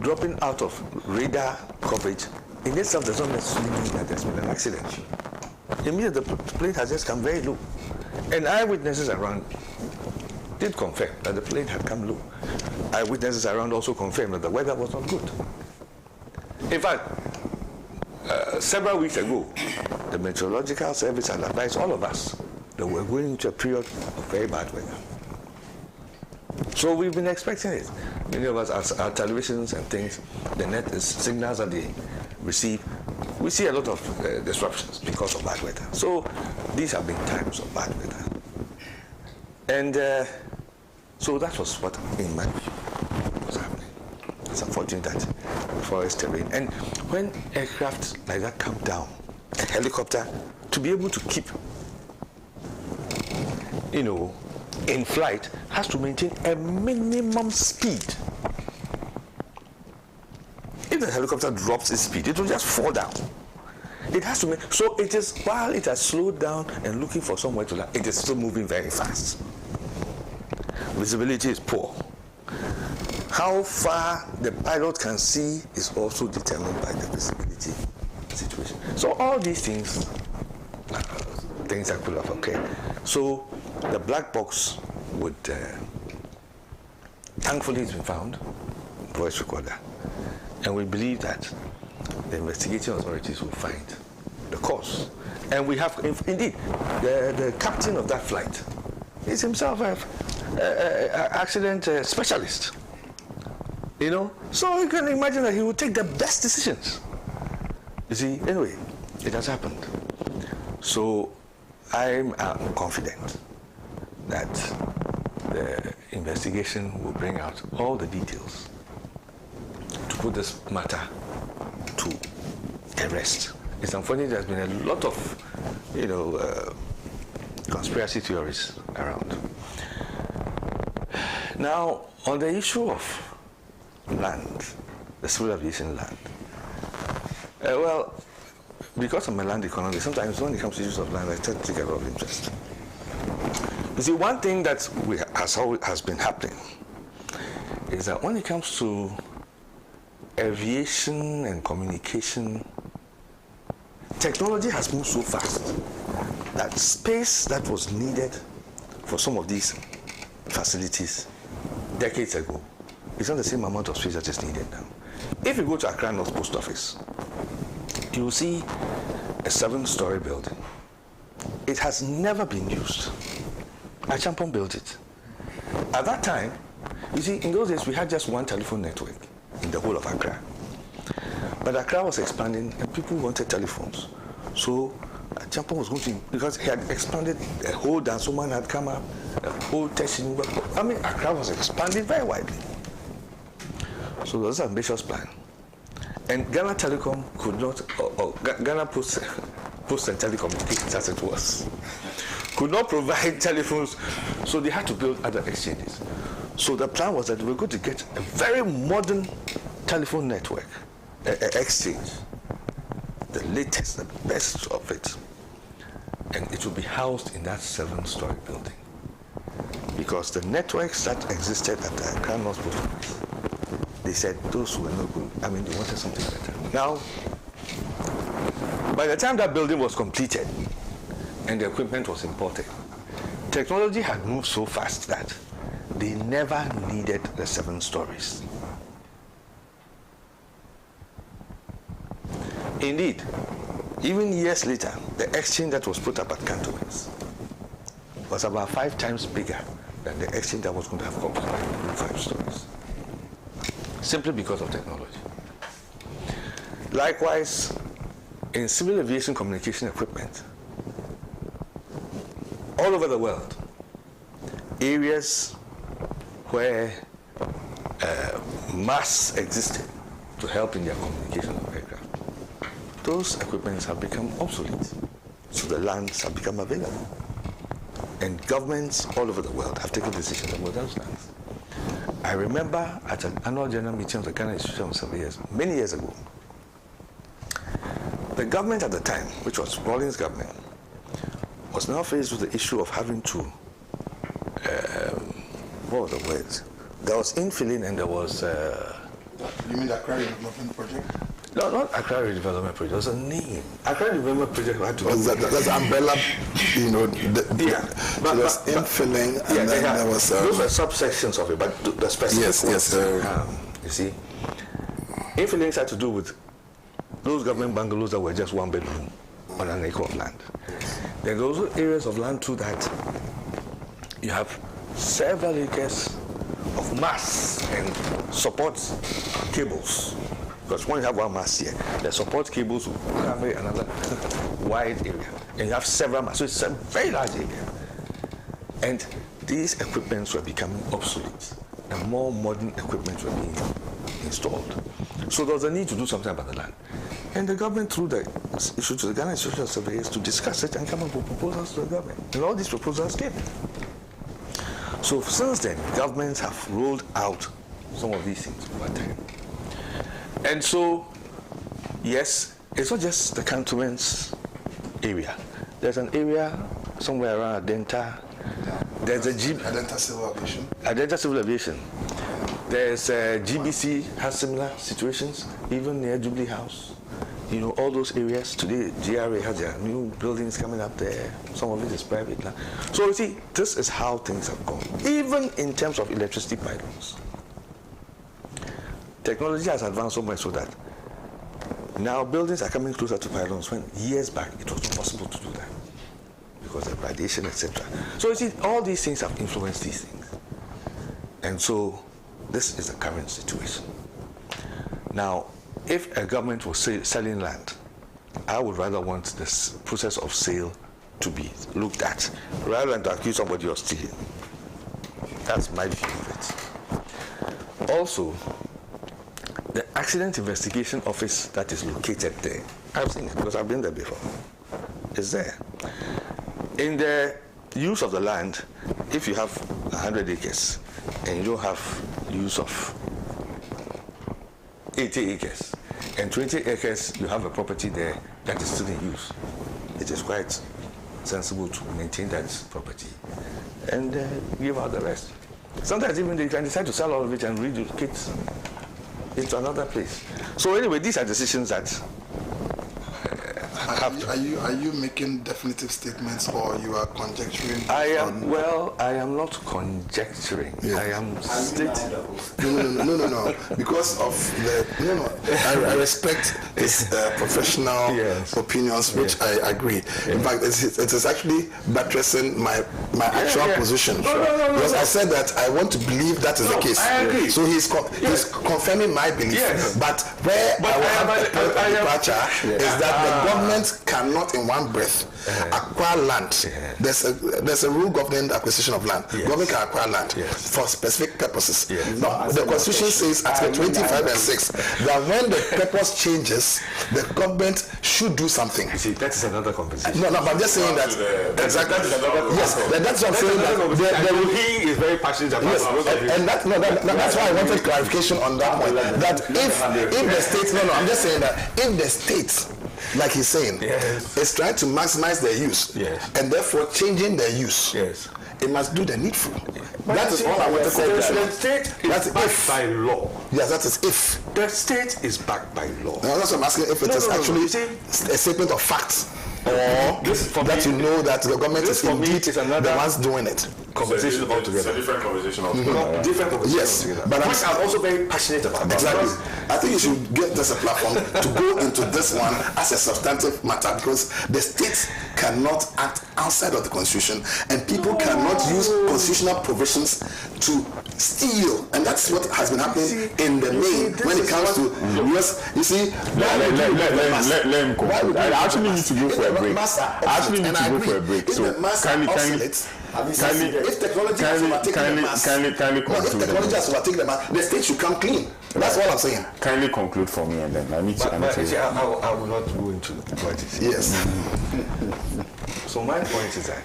dropping out of radar coverage in itself does not necessarily mean that there's been an accident. It means that the plane has just come very low. And eyewitnesses around did confirm that the plane had come low. Eyewitnesses around also confirmed that the weather was not good. In fact, several weeks ago, the Meteorological Service had advised all of us that we're going into a period of very bad weather. So we've been expecting it. Many of us, our televisions and things, the net signals that they receive, we see a lot of disruptions because of bad weather. So these have been times of bad weather. And so that was what, in my view, was happening. It's unfortunate that forest terrain. And when aircraft like that come down, a helicopter, to be able to keep, in flight, has to maintain a minimum speed. If the helicopter drops its speed, it will just fall down. It has to so it is, while it has slowed down and looking for somewhere to land, it is still moving very fast. Visibility is poor. How far the pilot can see is also determined by the visibility situation. So all these things, things that could have occurred. So the black box would, thankfully it's been found, voice recorder. And we believe that the investigating authorities will find the cause. And we have, indeed, the captain of that flight is himself an accident specialist. So you can imagine that he will take the best decisions. You see, anyway, it has happened. So I'm confident that the investigation will bring out all the details to put this matter to a rest. It's unfortunate there's been a lot of, conspiracy theories around. Now, on the issue of land, the civil aviation land, well, because I'm a land economist, sometimes when it comes to issues of land, I tend to take a lot of interest. You see, one thing that has been happening is that when it comes to aviation and communication, technology has moved so fast that space that was needed for some of these facilities decades ago is not the same amount of space that is needed now. If you go to Accra North Post Office, you will see a 7-story building. It has never been used. Achampong built it. At that time, you see, in those days we had just one telephone network in the whole of Accra. But Accra was expanding and people wanted telephones. So Achampong was going to, because he had expanded a whole dance, someone had come up, a whole testing. I mean, Accra was expanding very widely. So there was an ambitious plan. And Ghana Telecom could not, or Ghana Post and Telecommunications as it was, could not provide telephones, so they had to build other exchanges. So the plan was that we were going to get a very modern telephone network, exchange, the latest, the best of it, and it would be housed in that 7-story building. Because the networks that existed at the Accra North Post Office, they said those were no good. I mean, they wanted something better. Now, by the time that building was completed and the equipment was imported, technology had moved so fast that they never needed the 7 stories. Indeed, even years later, the exchange that was put up at Cantonments was about 5 times bigger than the exchange that was going to have occupied 5 stories. Simply because of technology. Likewise, in civil aviation communication equipment, all over the world, areas where mass existed to help in their communication of aircraft, those equipments have become obsolete. So the lands have become available. And governments all over the world have taken decisions about those lands. I remember at an annual general meeting of the Ghana Institute of Surveyors many years ago, the government at the time, which was Rawlings government, was now faced with the issue of having to what was the word? There was infilling and there was... You mean the Accra Development Project? No, not Accra Development Project. There was a name. Accra Development Project had to... That's umbrella, you know, there was infilling and then there was... those were subsections of it, but the specific Yes. You see, infilling had to do with those government bungalows that were just 1 bedroom on an acre of land. There are also areas of land too that you have several acres of mass and support cables. Because when you have one mass here, the support cables will cover another wide area. And you have several mass, so it's a very large area. And these equipments were becoming obsolete, and more modern equipment were being installed. So there was a need to do something about the land. And the government threw the issue to the Ghanaian Institute of Surveyors to discuss it and come up with proposals to the government. And all these proposals came. So since then, governments have rolled out some of these things over time. And so, yes, it's not just the cantonments area. There's an area somewhere around Adenta. There's Adenta Civil Aviation. Adenta Civil Aviation. There's GBC has similar situations, even near Jubilee House. You know, all those areas. Today, GRA has their new buildings coming up there. Some of it is private land. So you see, this is how things have gone. Even in terms of electricity pipelines. Technology has advanced so much so that now buildings are coming closer to pylons when years back it was not possible to do that because of radiation, etc. So you see, all these things have influenced these things. And so this is the current situation. Now, if a government was selling land, I would rather want this process of sale to be looked at rather than to accuse somebody of stealing. That's my view of it. Also, the Accident Investigation Office that is located there, I've seen it because I've been there before, is there. In the use of the land, if you have 100 acres and you don't have use of 80 acres and 20 acres, you have a property there that is still in use, it is quite sensible to maintain that property and give out the rest. Sometimes even they can decide to sell all of it and relocate into another place. So anyway, these are decisions that Are you making definitive statements or you are conjecturing? I am not conjecturing. Yeah. I am stating. No. Because of the I respect his professional opinions, which I agree. In fact, it is actually buttressing my actual position. Because I said that I want to believe that is the case. I agree. So he's confirming my belief. But where I will have a departure is that the government cannot in one breath acquire land. There's a rule governing the acquisition of land. Government can acquire land for specific purposes. Now, the Constitution says Article 25 and 6 that when the purpose changes, the government should do something. You see, that is another conversation. No, but I'm just saying that exactly. Yes, that's what I'm saying. That he is very passionate about. Yes, and that's why I wanted clarification on that point. That if the state, I'm just saying that if the state, like he's saying, is trying to maximize their use, and therefore changing their use, it must do the needful. That is all I want to say. The state is backed by law. Yes, that is if. The state is backed by law. Now, that's what I'm asking, if it is actually a statement of facts. Or that you know that the government is indeed the ones doing it. Conversation altogether. It's a different conversation altogether. Different conversation. Yes, but I'm also very passionate about. Exactly. I think you should get this a platform to go into this one as a substantive matter, because the state cannot act outside of the Constitution, and people cannot use constitutional provisions to steal, and that's what has been happening in the main when it comes to US. You see, let him conclude. I actually need to go for a break. So if technology has overtaken the mass, the state should come clean. That's what I'm saying. Kindly conclude for me, and then I need to. I will not go into politics. Yes. So my point is that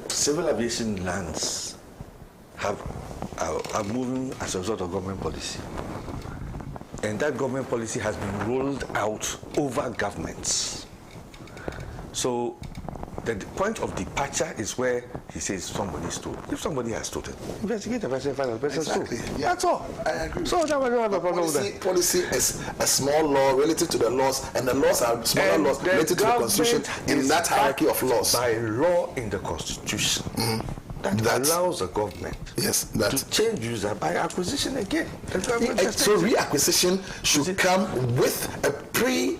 civil aviation lands are moving as a result of government policy. And that government policy has been rolled out over governments. So the point of departure is where he says somebody stole. If somebody has stolen, investigate the person, find the person stole. Yeah. That's all. I agree. So that we don't have a problem with that. Policy is a small law relative to the laws, and the laws are smaller laws related to the Constitution in that hierarchy of laws. By law in the Constitution. That allows the government to change user by acquisition again. So reacquisition should come with a pre.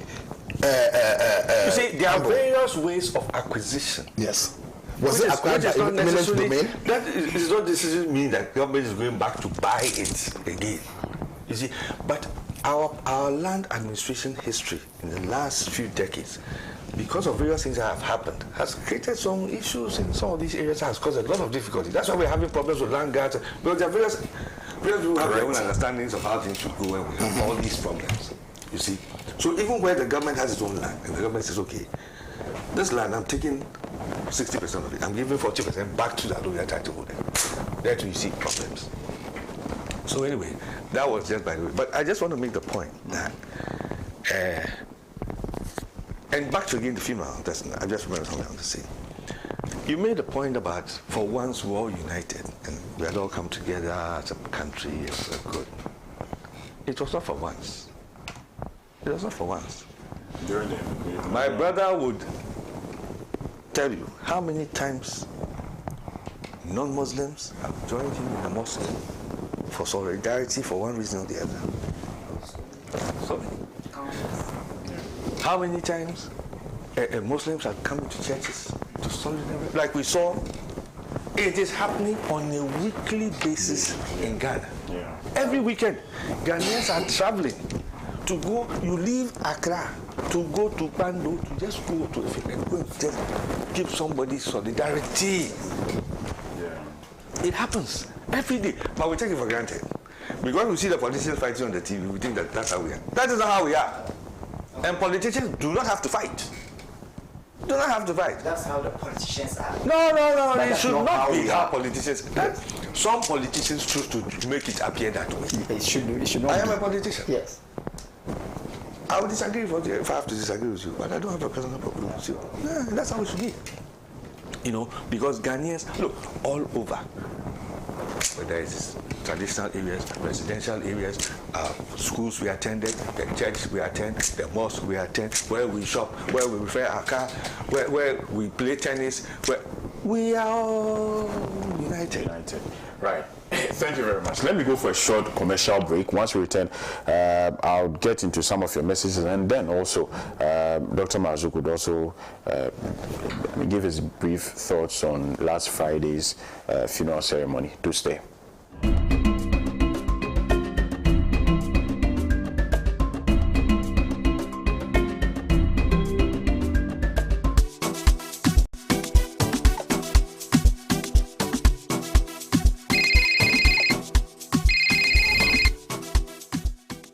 You see, there are various ways of acquisition. Yes. Was it acquired by eminent domain? That is not necessarily mean that government is going back to buy it again. You see, but our land administration history in the last few decades, because of various things that have happened, has created some issues in some of these areas, has caused a lot of difficulty. That's why we're having problems with land guards. Because there are various people have their own understandings of how things should go, and we have all these problems. You see, so even where the government has its own land, and the government says, okay, this land, I'm taking 60% of it, I'm giving 40% back to the Aloria title holder. There too you see problems. So anyway, that was just by the way. But I just want to make the point that, and back to again the female, I just remember something I want to say. You made a point about, for once we're all united, and we had all come together as a country, and we're good. It was not for once. It was not for once. My brother would tell you how many times non-Muslims have joined him in the mosque for solidarity for one reason or the other. So many. How many times Muslims have come to churches to solidarity? Like we saw, it is happening on a weekly basis in Ghana. Yeah. Every weekend, Ghanaians are traveling to go. You leave Accra to go to Bando, to just go to the field and go and just give somebody solidarity. Yeah. It happens every day, but we take it for granted. Because we see the politicians fighting on the TV, we think that that's how we are. That is not how we are. And politicians do not have to fight. Do not have to fight. That's how the politicians are. No. It should not be how politicians are. Some politicians choose to make it appear that way. It should not. I am a politician. Yes. I would disagree if I have to disagree with you, but I don't have a personal problem with you. Yeah, that's how it should be. You know, because Ghanaians, look, all over, whether it's traditional areas, residential areas, schools we attended, the church we attend, the mosque we attend, where we shop, where we repair our car, where we play tennis, where we are all united. Right. Thank you very much. Let me go for a short commercial break. Once we return, I'll get into some of your messages, and then also Dr. Marzuk would also give his brief thoughts on last Friday's funeral ceremony. Do stay.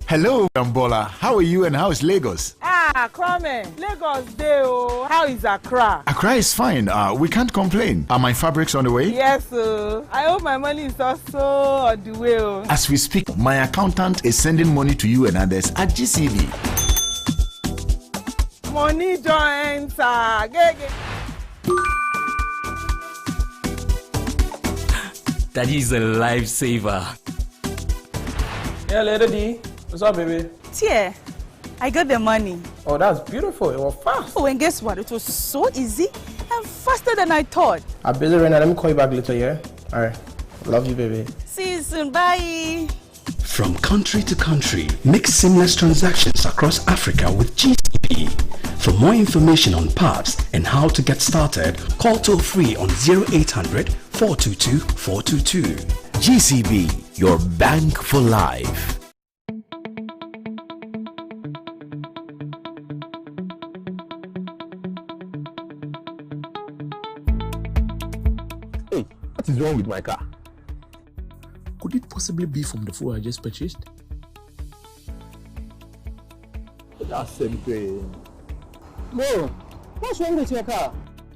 Hello, Mbola. How are you and how is Lagos? Come Lagos day oh. How is Accra? Accra is fine. We can't complain. Are my fabrics on the way? Yes, I hope my money is also on the way. As we speak, my accountant is sending money to you and others at GCB. Money joins. That is a lifesaver. Yeah, Lady D. What's up, baby? Tia, I got the money. Oh, that's beautiful. It was fast. Oh, and guess what? It was so easy and faster than I thought. I'm busy right now. Let me call you back later, yeah? All right. Love you, baby. See you soon. Bye. From country to country, make seamless transactions across Africa with GCP. For more information on parts and how to get started, call toll-free on 0800 422 422. GCB, your bank for life. Hey, what is wrong with my car? Could it possibly be from the fuel I just purchased? That's something. No, what's wrong with your car?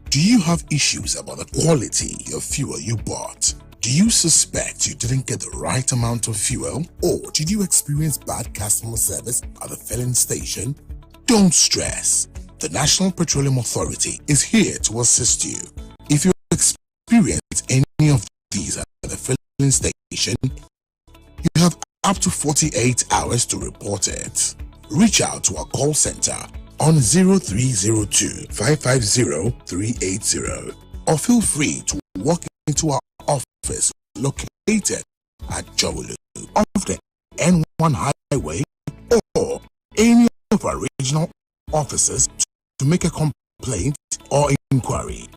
Do you have issues about the quality of fuel you bought? Do you suspect you didn't get the right amount of fuel? Or did you experience bad customer service at the filling station? Don't stress. The National Petroleum Authority is here to assist you. If you experience any of these at the filling station, you have up to 48 hours to report it. Reach out to our call center on 0302 550 380 or feel free to walk into our office located at Jowulu off the N1 highway or any of our regional offices to make a complaint or inquiry.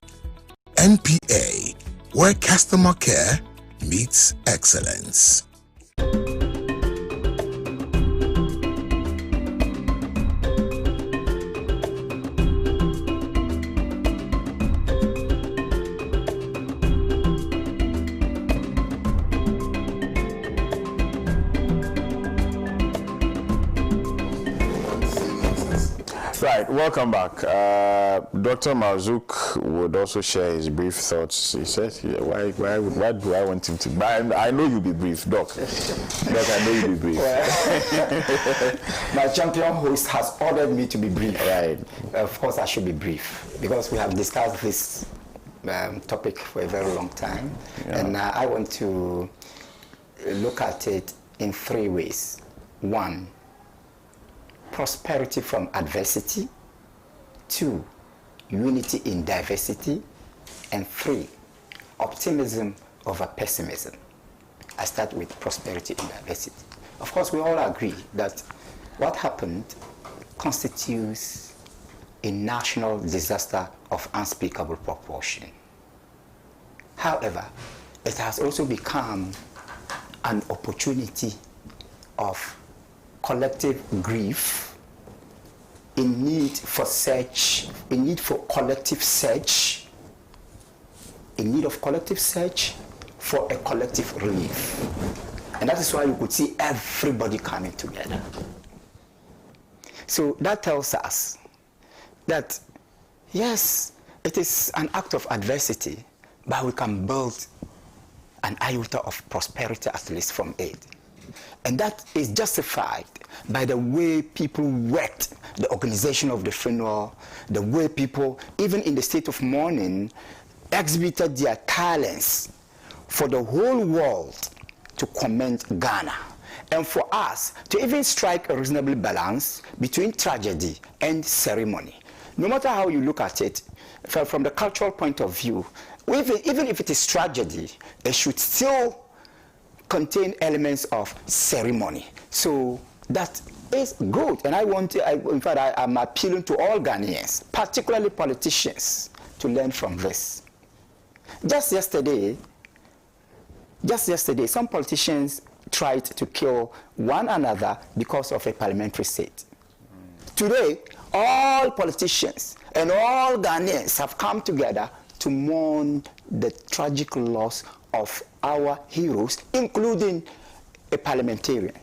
NPA, where customer care meets excellence. Right, welcome back. Dr. Marzouk would also share his brief thoughts. He said, why do I want him to? I know you'll be brief, Doc. Doc, I know you'll be brief. Well, my champion host has ordered me to be brief. Right. Of course, I should be brief because we have discussed this topic for a very long time. Yeah. And I want to look at it in 3 ways. 1, prosperity from adversity. 2, unity in diversity. And 3, optimism over pessimism. I start with prosperity in diversity. Of course, we all agree that what happened constitutes a national disaster of unspeakable proportion. However, it has also become an opportunity of collective grief, in need for search, in need for collective search, in need of collective search for a collective relief. And that is why you could see everybody coming together. So that tells us that, yes, it is an act of adversity, but we can build an iota of prosperity, at least from it. And that is justified by the way people worked, the organization of the funeral, the way people, even in the state of mourning, exhibited their talents for the whole world to commend Ghana. And for us to even strike a reasonable balance between tragedy and ceremony. No matter how you look at it, from the cultural point of view, even if it is tragedy, it should still contain elements of ceremony. So that is good. And in fact, I'm appealing to all Ghanaians, particularly politicians, to learn from this. Just yesterday, some politicians tried to kill one another because of a parliamentary seat. Today, all politicians and all Ghanaians have come together to mourn the tragic loss of our heroes, including a parliamentarian.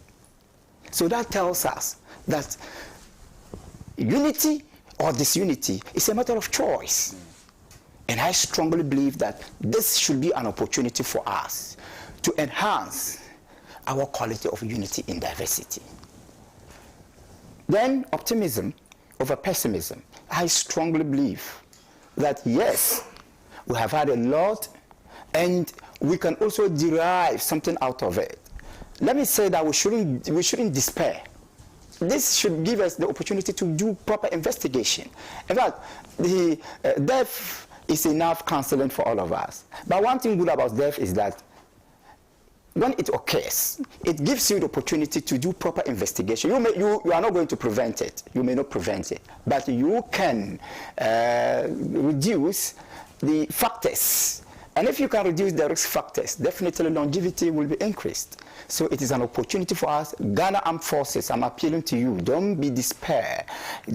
So that tells us that unity or disunity is a matter of choice. And I strongly believe that this should be an opportunity for us to enhance our quality of unity in diversity. Then optimism over pessimism. I strongly believe that yes, we have had a lot and we can also derive something out of it. Let me say that we shouldn't despair. This should give us the opportunity to do proper investigation. In fact, the death is enough counseling for all of us. But one thing good about death is that when it occurs, it gives you the opportunity to do proper investigation. You are not going to prevent it. You may not prevent it. But you can reduce the factors. And if you can reduce the risk factors, definitely longevity will be increased. So it is an opportunity for us. Ghana Armed Forces, I'm appealing to you, don't be despair.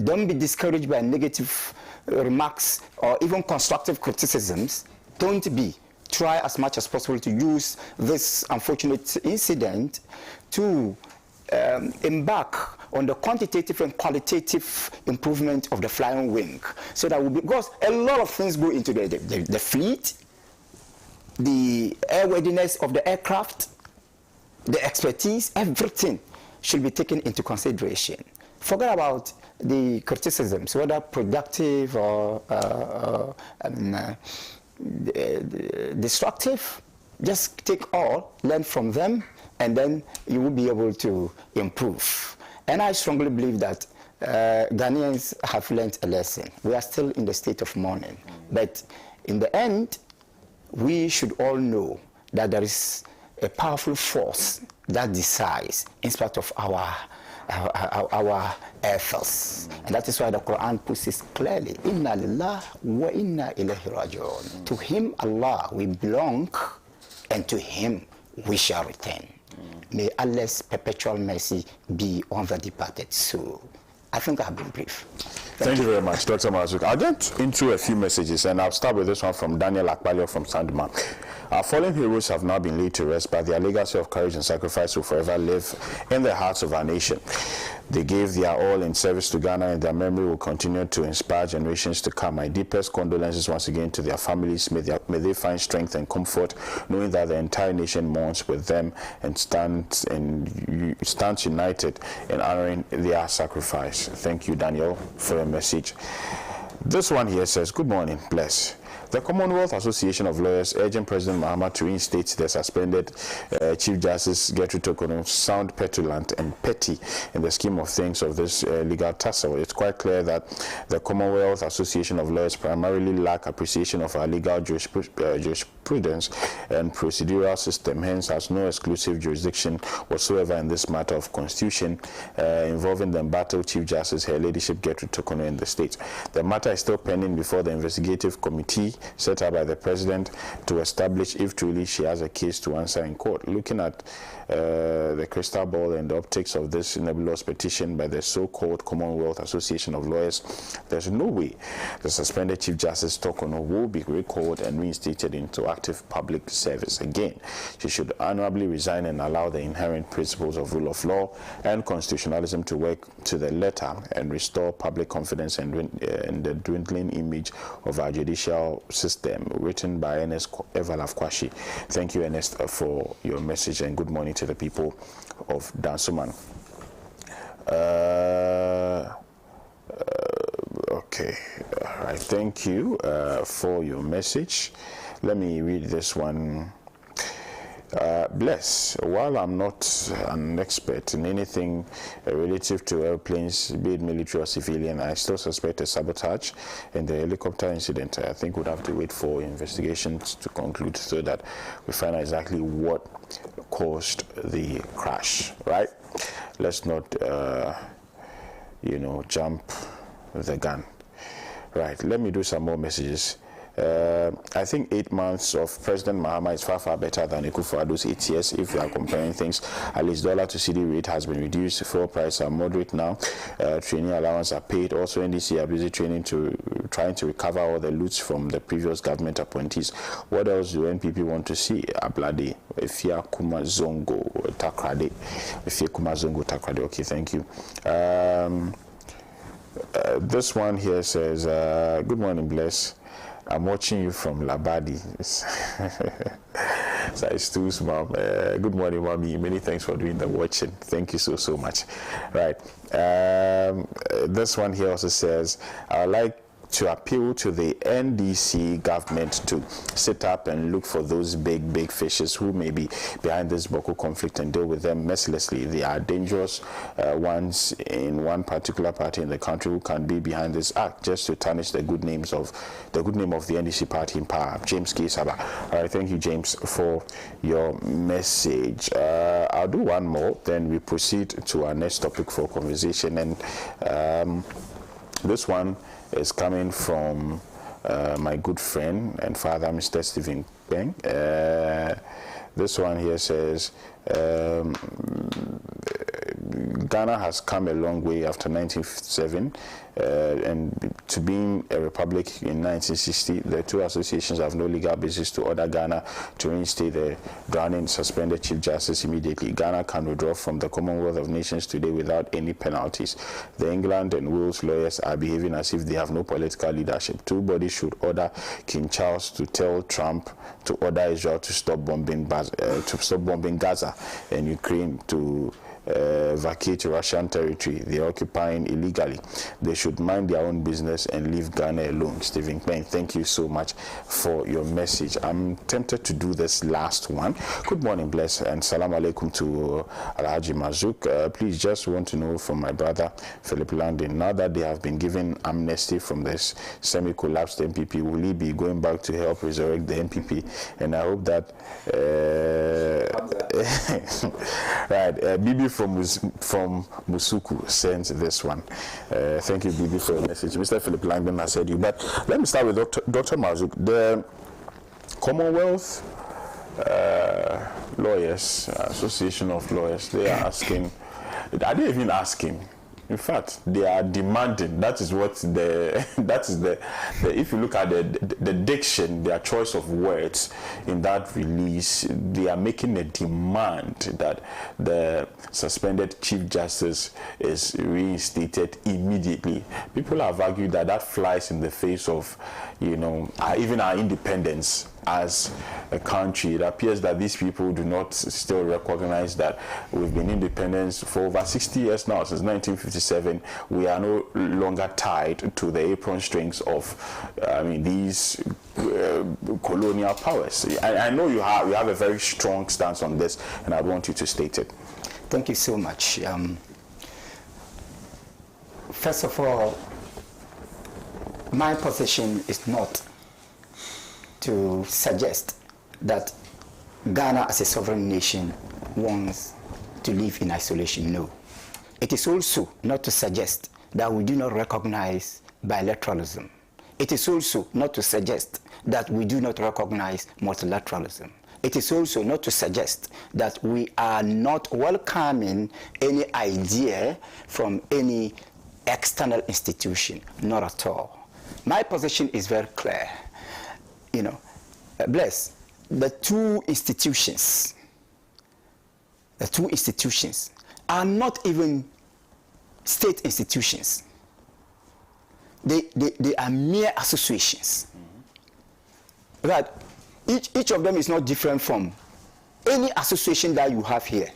Don't be discouraged by negative remarks or even constructive criticisms. Don't be. Try as much as possible to use this unfortunate incident to embark on the quantitative and qualitative improvement of the flying wing. So that because a lot of things go into the fleet, the airworthiness of the aircraft, the expertise, everything should be taken into consideration forget about the criticisms, whether productive or destructive. Just take all, learn from them, and then you will be able to improve. And I strongly believe that Ghanaians have learned a lesson. We are still in the state of mourning. But in the end, we should all know that there is a powerful force that decides in spite of our efforts. And that is why the Quran puts it clearly, Inna lillah wa inna ilayhi raji'un. To him, Allah, we belong, and to him we shall return. May Allah's perpetual mercy be on the departed soul. I think I have been brief. Thank you very much, Dr. Marzuk. I'll get into a few messages, and I'll start with this one from Daniel Akbalio from Sandman. Our fallen heroes have now been laid to rest, but their legacy of courage and sacrifice will forever live in the hearts of our nation. They gave their all in service to Ghana, and their memory will continue to inspire generations to come. My deepest condolences once again to their families. May they find strength and comfort, knowing that the entire nation mourns with them and stands united in honoring their sacrifice. Thank you, Daniel, for your message. This one here says, good morning, bless. The Commonwealth Association of Lawyers urging President Mahama to reinstate the suspended Chief Justice Gertrude Tokono sound petulant and petty in the scheme of things of this legal tussle. It's quite clear that the Association of Lawyers primarily lack appreciation of our legal jurisprudence and procedural system, hence has no exclusive jurisdiction whatsoever in this matter of constitution involving the embattled Chief Justice, Her Ladyship Gertrude Tokono in the state. The matter is still pending before the investigative committee set up by the president to establish if truly she has a case to answer in court. Looking at the crystal ball and the optics of this nebulous petition by the so-called Commonwealth Association of Lawyers, there's no way the suspended Chief Justice Tokono will be recalled and reinstated into active public service again. She should honorably resign and allow the inherent principles of rule of law and constitutionalism to work to the letter and restore public confidence in the dwindling image of our judicial system. Written by Ernest Evalaf Kwashi. Thank you, Ernest, for your message, and good morning to the people of Dansoman. Okay, all right, thank you for your message. Let me read this one. Bless, while I'm not an expert in anything relative to airplanes, be it military or civilian, I still suspect a sabotage in the helicopter incident. I think we'd have to wait for investigations to conclude so that we find out exactly what caused the crash, right? Let's not, jump the gun. Right, let me do some more messages. I think 8 months of President Mahama is far better than Akufo-Addo's 8 years if we are comparing things. At least dollar to CD rate has been reduced, fuel prices are moderate now, training allowance are paid. Also NDC are busy trying to recover all the loots from the previous government appointees. What else do NPP want to see? Ablade, Efia Kumazongo Takrade. Efia Kumazongo Takrade. Okay, thank you. This one here says, good morning, Bless. I'm watching you from Labadi. So it's too small. Good morning, Mommy. Many thanks for doing the watching. Thank you so much. Right. This one here also says, I would like to appeal to the NDC government to sit up and look for those big fishes who may be behind this Boko conflict and deal with them mercilessly. They are dangerous ones in one particular party in the country who can be behind this act just to tarnish the good name of the NDC party in power. James K. Saba. All right, thank you, James, for your message. I'll do one more, then we proceed to our next topic for conversation. And this one is coming from my good friend and father, Mr. Stephen Peng. This one here says, Ghana has come a long way after 1957 and to being a republic in 1960. The two associations have no legal basis to order Ghana to reinstate the drowning suspended Chief Justice immediately. Ghana can withdraw from the Commonwealth of Nations today without any penalties. The England and Wales lawyers are behaving as if they have no political leadership. Two bodies should order King Charles to tell Trump to order Israel to stop bombing Gaza and Ukraine to vacate Russian territory they're occupying illegally. They should mind their own business and leave Ghana alone. Stephen Payne, thank you so much for your message. I'm tempted to do this last one. Good morning, bless, and salam alaikum to Alhaji Mazouk. Please, just want to know from my brother Philip Langdon, now that they have been given amnesty from this semi-collapsed MPP, will he be going back to help resurrect the MPP? And I hope that right, Bibi from Musuku sends this one. Thank you, Bibi, for your message. Mr. Philip Langdon has said you, but let me start with Dr. Mazouk. The Commonwealth Lawyers, Association of Lawyers, they are asking, are they even asking? In fact, they are demanding. That is what the if you look at the diction, their choice of words in that release, they are making a demand that the suspended Chief Justice is reinstated immediately. People have argued that that flies in the face of, you know, even our independence as a country. It appears that these people do not still recognize that we've been independent for over 60 years now. Since 1957, we are no longer tied to the apron strings of these colonial powers. I know you have a very strong stance on this, and I want you to state it. Thank you so much. First of all, my position is not to suggest that Ghana as a sovereign nation wants to live in isolation. No. It is also not to suggest that we do not recognize bilateralism. It is also not to suggest that we do not recognize multilateralism. It is also not to suggest that we are not welcoming any idea from any external institution. Not at all. My position is very clear. You know, bless, the two institutions are not even state institutions. They are mere associations. Right? Each of them is not different from any association that you have here.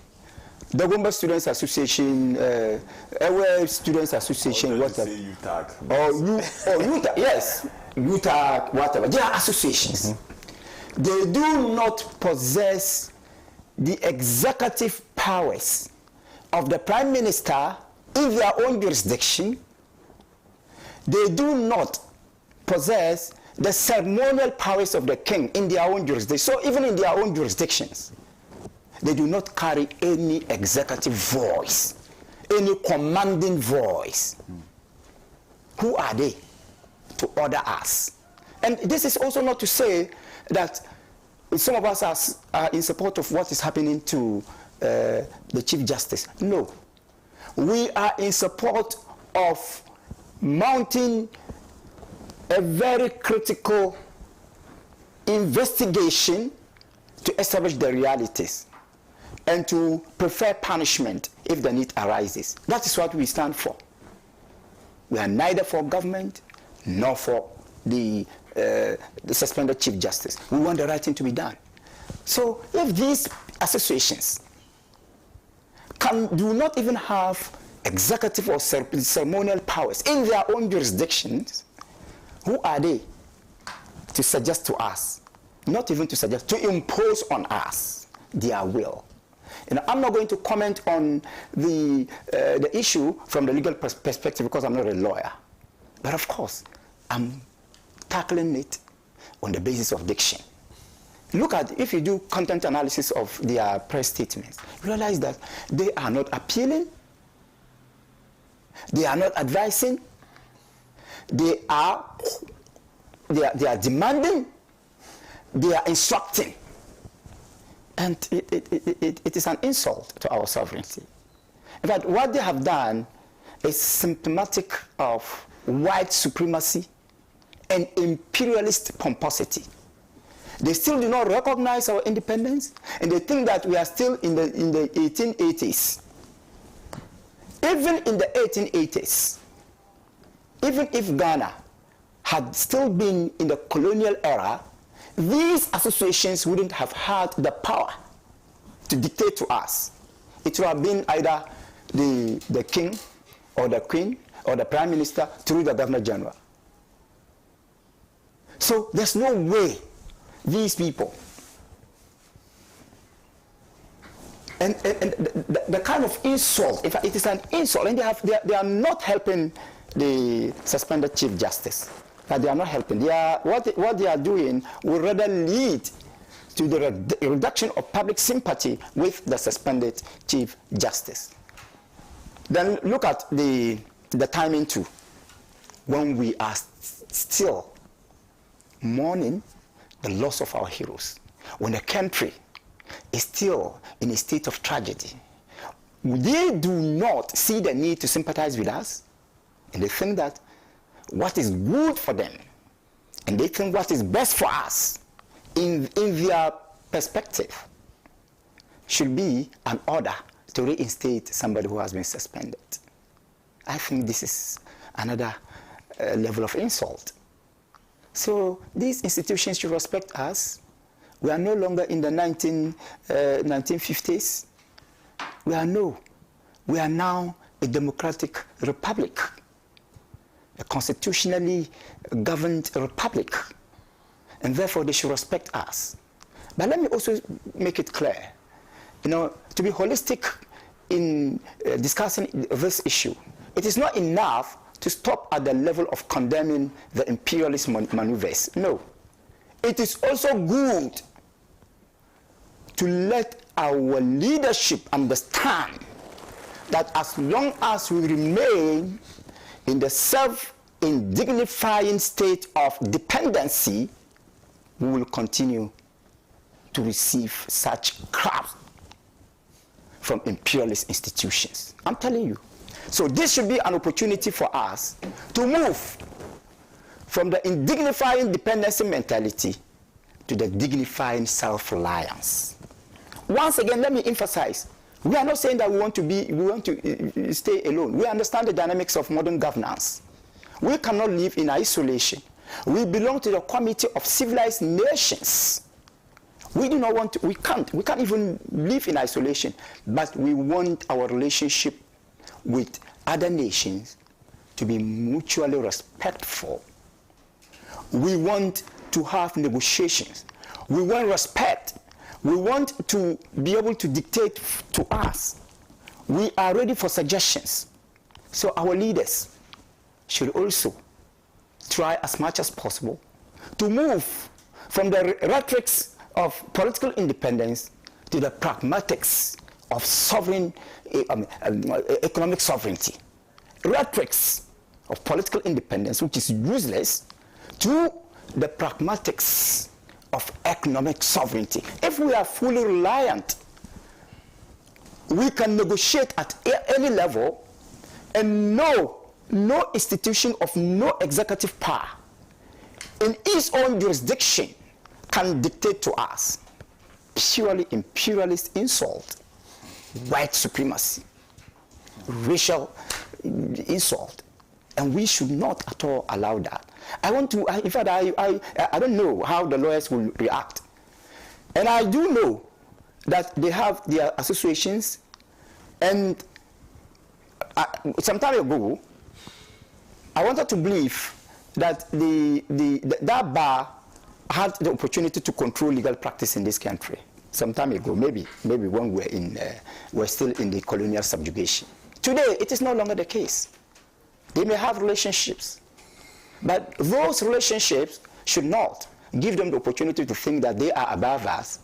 The Gomba Students Association, Ewe Students Association, whatever. UTAG, yes. UTAG, whatever. They are associations. They do not possess the executive powers of the Prime Minister in their own jurisdiction. They do not possess the ceremonial powers of the king in their own jurisdiction. So even in their own jurisdictions, they do not carry any executive voice, any commanding voice. Who are they to order us? And this is also not to say that some of us are in support of what is happening to the Chief Justice. No. We are in support of mounting a very critical investigation to establish the realities and to prefer punishment if the need arises. That is what we stand for. We are neither for government nor for the suspended Chief Justice. We want the right thing to be done. So if these associations do not even have executive or ceremonial powers in their own jurisdictions, who are they to suggest to us, not even to suggest, to impose on us their will? And I'm not going to comment on the issue from the legal perspective because I'm not a lawyer. But of course, I'm tackling it on the basis of diction. Look at, if you do content analysis of their press statements, realize that they are not appealing, they are not advising, they are demanding, they are instructing. And it is an insult to our sovereignty. In fact, what they have done is symptomatic of white supremacy and imperialist pomposity. They still do not recognize our independence, and they think that we are still in the 1880s. Even in the 1880s, even if Ghana had still been in the colonial era, these associations wouldn't have had the power to dictate to us. it would have been either the king or the queen or the prime minister through the governor general. So there's no way these people, and the kind of insult, if it is an insult, and they are not helping the suspended chief justice. They are not helping. What they are doing will rather lead to the reduction of public sympathy with the suspended chief justice. Then look at the timing too, when we are still mourning the loss of our heroes, when the country is still in a state of tragedy. They do not see the need to sympathize with us, and they think that what is good for them, and they think what is best for us in their perspective should be an order to reinstate somebody who has been suspended. I think this is another level of insult. So these institutions should respect us. We are no longer in the 1950s. We are now a democratic republic, a constitutionally governed republic, and therefore they should respect us. But let me also make it clear, to be holistic in discussing this issue, it is not enough to stop at the level of condemning the imperialist maneuvers. No. It is also good to let our leadership understand that as long as we remain in the self-indignifying state of dependency, we will continue to receive such crap from imperialist institutions. I'm telling you. So this should be an opportunity for us to move from the indignifying dependency mentality to the dignifying self-reliance. Once again, let me emphasize, we are not saying that we want to stay alone. We understand the dynamics of modern governance. We cannot live in isolation. We belong to the community of civilized nations. We do not want to, we can't even live in isolation, but we want our relationship with other nations to be mutually respectful. We want to have negotiations. We want respect. We want to be able to dictate to us. We are ready for suggestions. So our leaders should also try as much as possible to move from the rhetorics of political independence to the pragmatics of sovereign, economic sovereignty. Rhetorics of political independence, which is useless, to the pragmatics of economic sovereignty. If we are fully reliant, we can negotiate at any level, and no institution of no executive power in its own jurisdiction can dictate to us. Purely imperialist insult, white supremacy, racial insult, and we should not at all allow that. I want to, in fact, I don't know how the lawyers will react, and I do know that they have their associations, and some time ago, I wanted to believe that that bar had the opportunity to control legal practice in this country. Some time ago, maybe when we're still in the colonial subjugation. Today, it is no longer the case. They may have relationships, but those relationships should not give them the opportunity to think that they are above us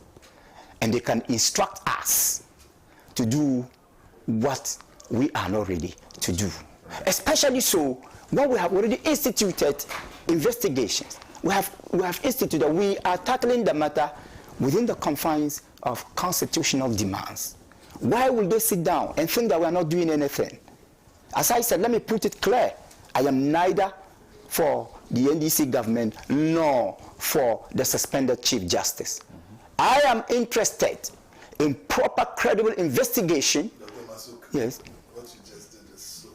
and they can instruct us to do what we are not ready to do. Especially so when we have already instituted investigations. We have instituted, we are tackling the matter within the confines of constitutional demands. Why will they sit down and think that we are not doing anything? As I said, let me put it clear. I am neither for the NDC government nor for the suspended Chief Justice. I am interested in proper, credible investigation. Dr. Masuk, yes. What you just did is so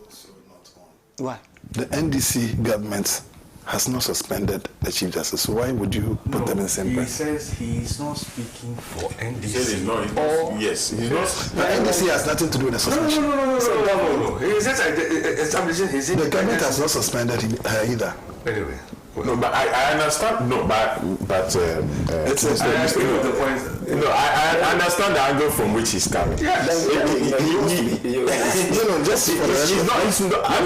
not on. Why? The NDC government has not suspended the Chief Justice. So why would you put them in the same place? He says he's not speaking for NDC. He says he's not. Yes, he's not. The NDC has nothing to do with the suspension. No. He says establishing his The government has not suspended her either. Anyway. No, but I understand. No, but it's I understand the angle from which he's coming. Yes. Just for I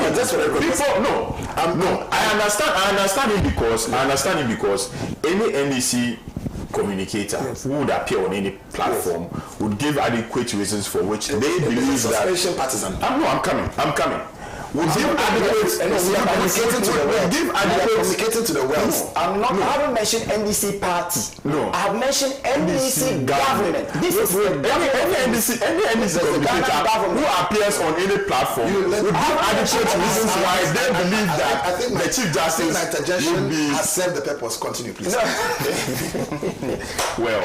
understand him because any NDC communicator who would appear on any platform would give adequate reasons for which they believe that. Partisan. I'm coming. We'll give communicating to the Wells. I haven't mentioned NDC party. No. I have mentioned NDC government. This is any NDC communicator who appears on any platform will give adequate reasons why they believe that I think the Chief Justice will be has served the purpose. Continue, please. Well,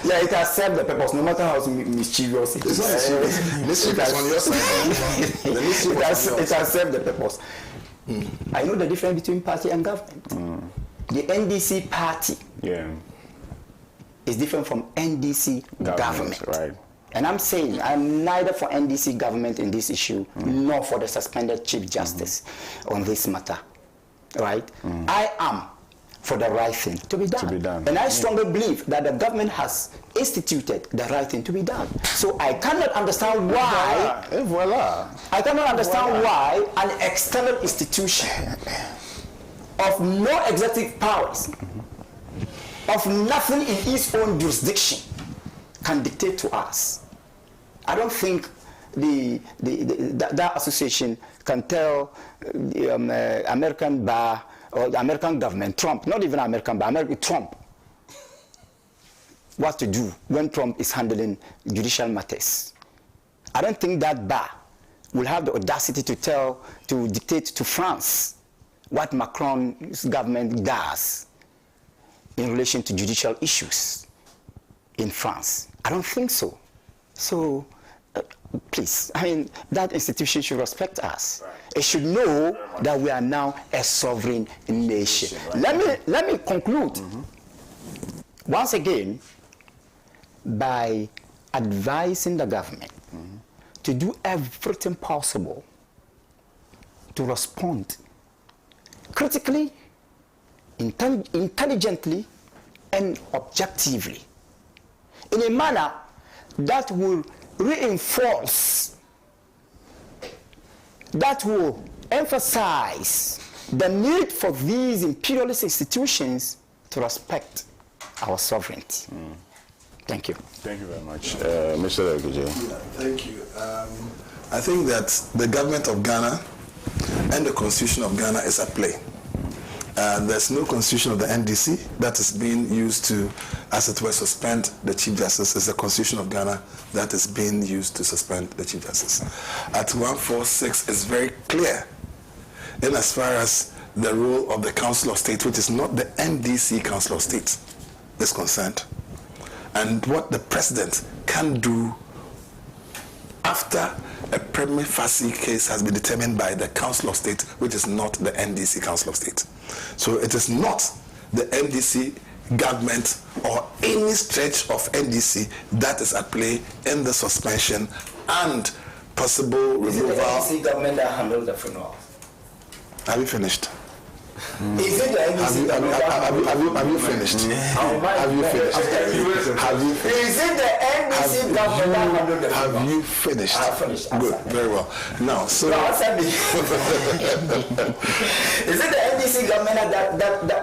yeah, it has served the purpose, no matter how mischievous it is. Mischievous on your side. It has served the purpose. I know the difference between party and government. The NDC party is different from NDC government. Right. And I'm saying I'm neither for NDC government in this issue nor for the suspended Chief Justice on this matter. Right? I am for the right thing to be done. And I strongly believe that the government has instituted the right thing to be done. So I cannot understand why I cannot understand why an external institution of no executive powers, of nothing in its own jurisdiction, can dictate to us. I don't think that association can tell the American bar or the American government, Trump, not even American bar, Trump, what to do when Trump is handling judicial matters. I don't think that bar will have the audacity to dictate to France what Macron's government does in relation to judicial issues in France. I don't think so. So, please, I mean, that institution should respect us. Right. It should know that we are now a sovereign nation. Right. Let me conclude once again by advising the government to do everything possible to respond critically, intelligently, and objectively in a manner that will reinforce, that will emphasize the need for these imperialist institutions to respect our sovereignty. Thank you. Thank you very much. Mr. Eguje. Thank you. I think that the government of Ghana and the constitution of Ghana is at play. There's no constitution of the NDC that is being used to, as it were, suspend the Chief Justice. It's the constitution of Ghana that is being used to suspend the Chief Justice. At 146 is very clear in as far as the role of the Council of State, which is not the NDC Council of State, is concerned, and what the President can do after a prima facie case has been determined by the Council of State, which is not the NDC Council of State. So it is not the NDC government or any stretch of NDC that is at play in the suspension and possible removal. Is it the NDC government that handled the funeral? Have you finished? Is it the NDC government that handled the funeral? Have you finished? Have you finished? Is it the NDC government that handled the funeral? Have you finished? I have finished. Good, very well. Now, so answer me. Is it the NDC government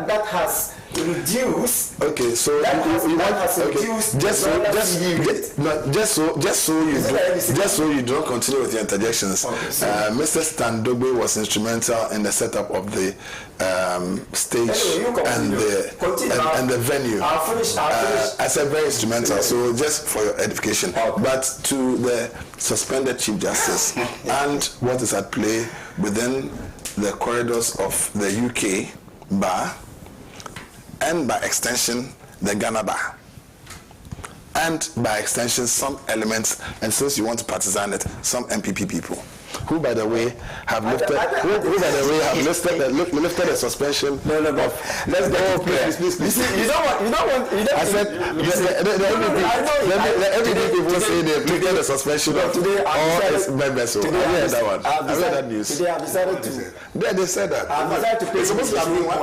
that has reduced? Okay, so just so you don't continue with your interjections. Okay, Mr. Standogbe was instrumental in the setup of the stage and the venue. I'll finish. I said very instrumental. So just for your edification, but to the suspended Chief Justice and what is at play within the corridors of the UK bar, and by extension, the Ghana bar. and by extension some elements, and since you want to partisan it, some MPP people, who by the way have lifted lifted a suspension. No. Let's go. Please. You don't want. I said the MPP people say they've lifted a suspension of all its members. So I read that one. I read that news. Today I decided to. They said that. I decided to pay. It's supposed to have been one.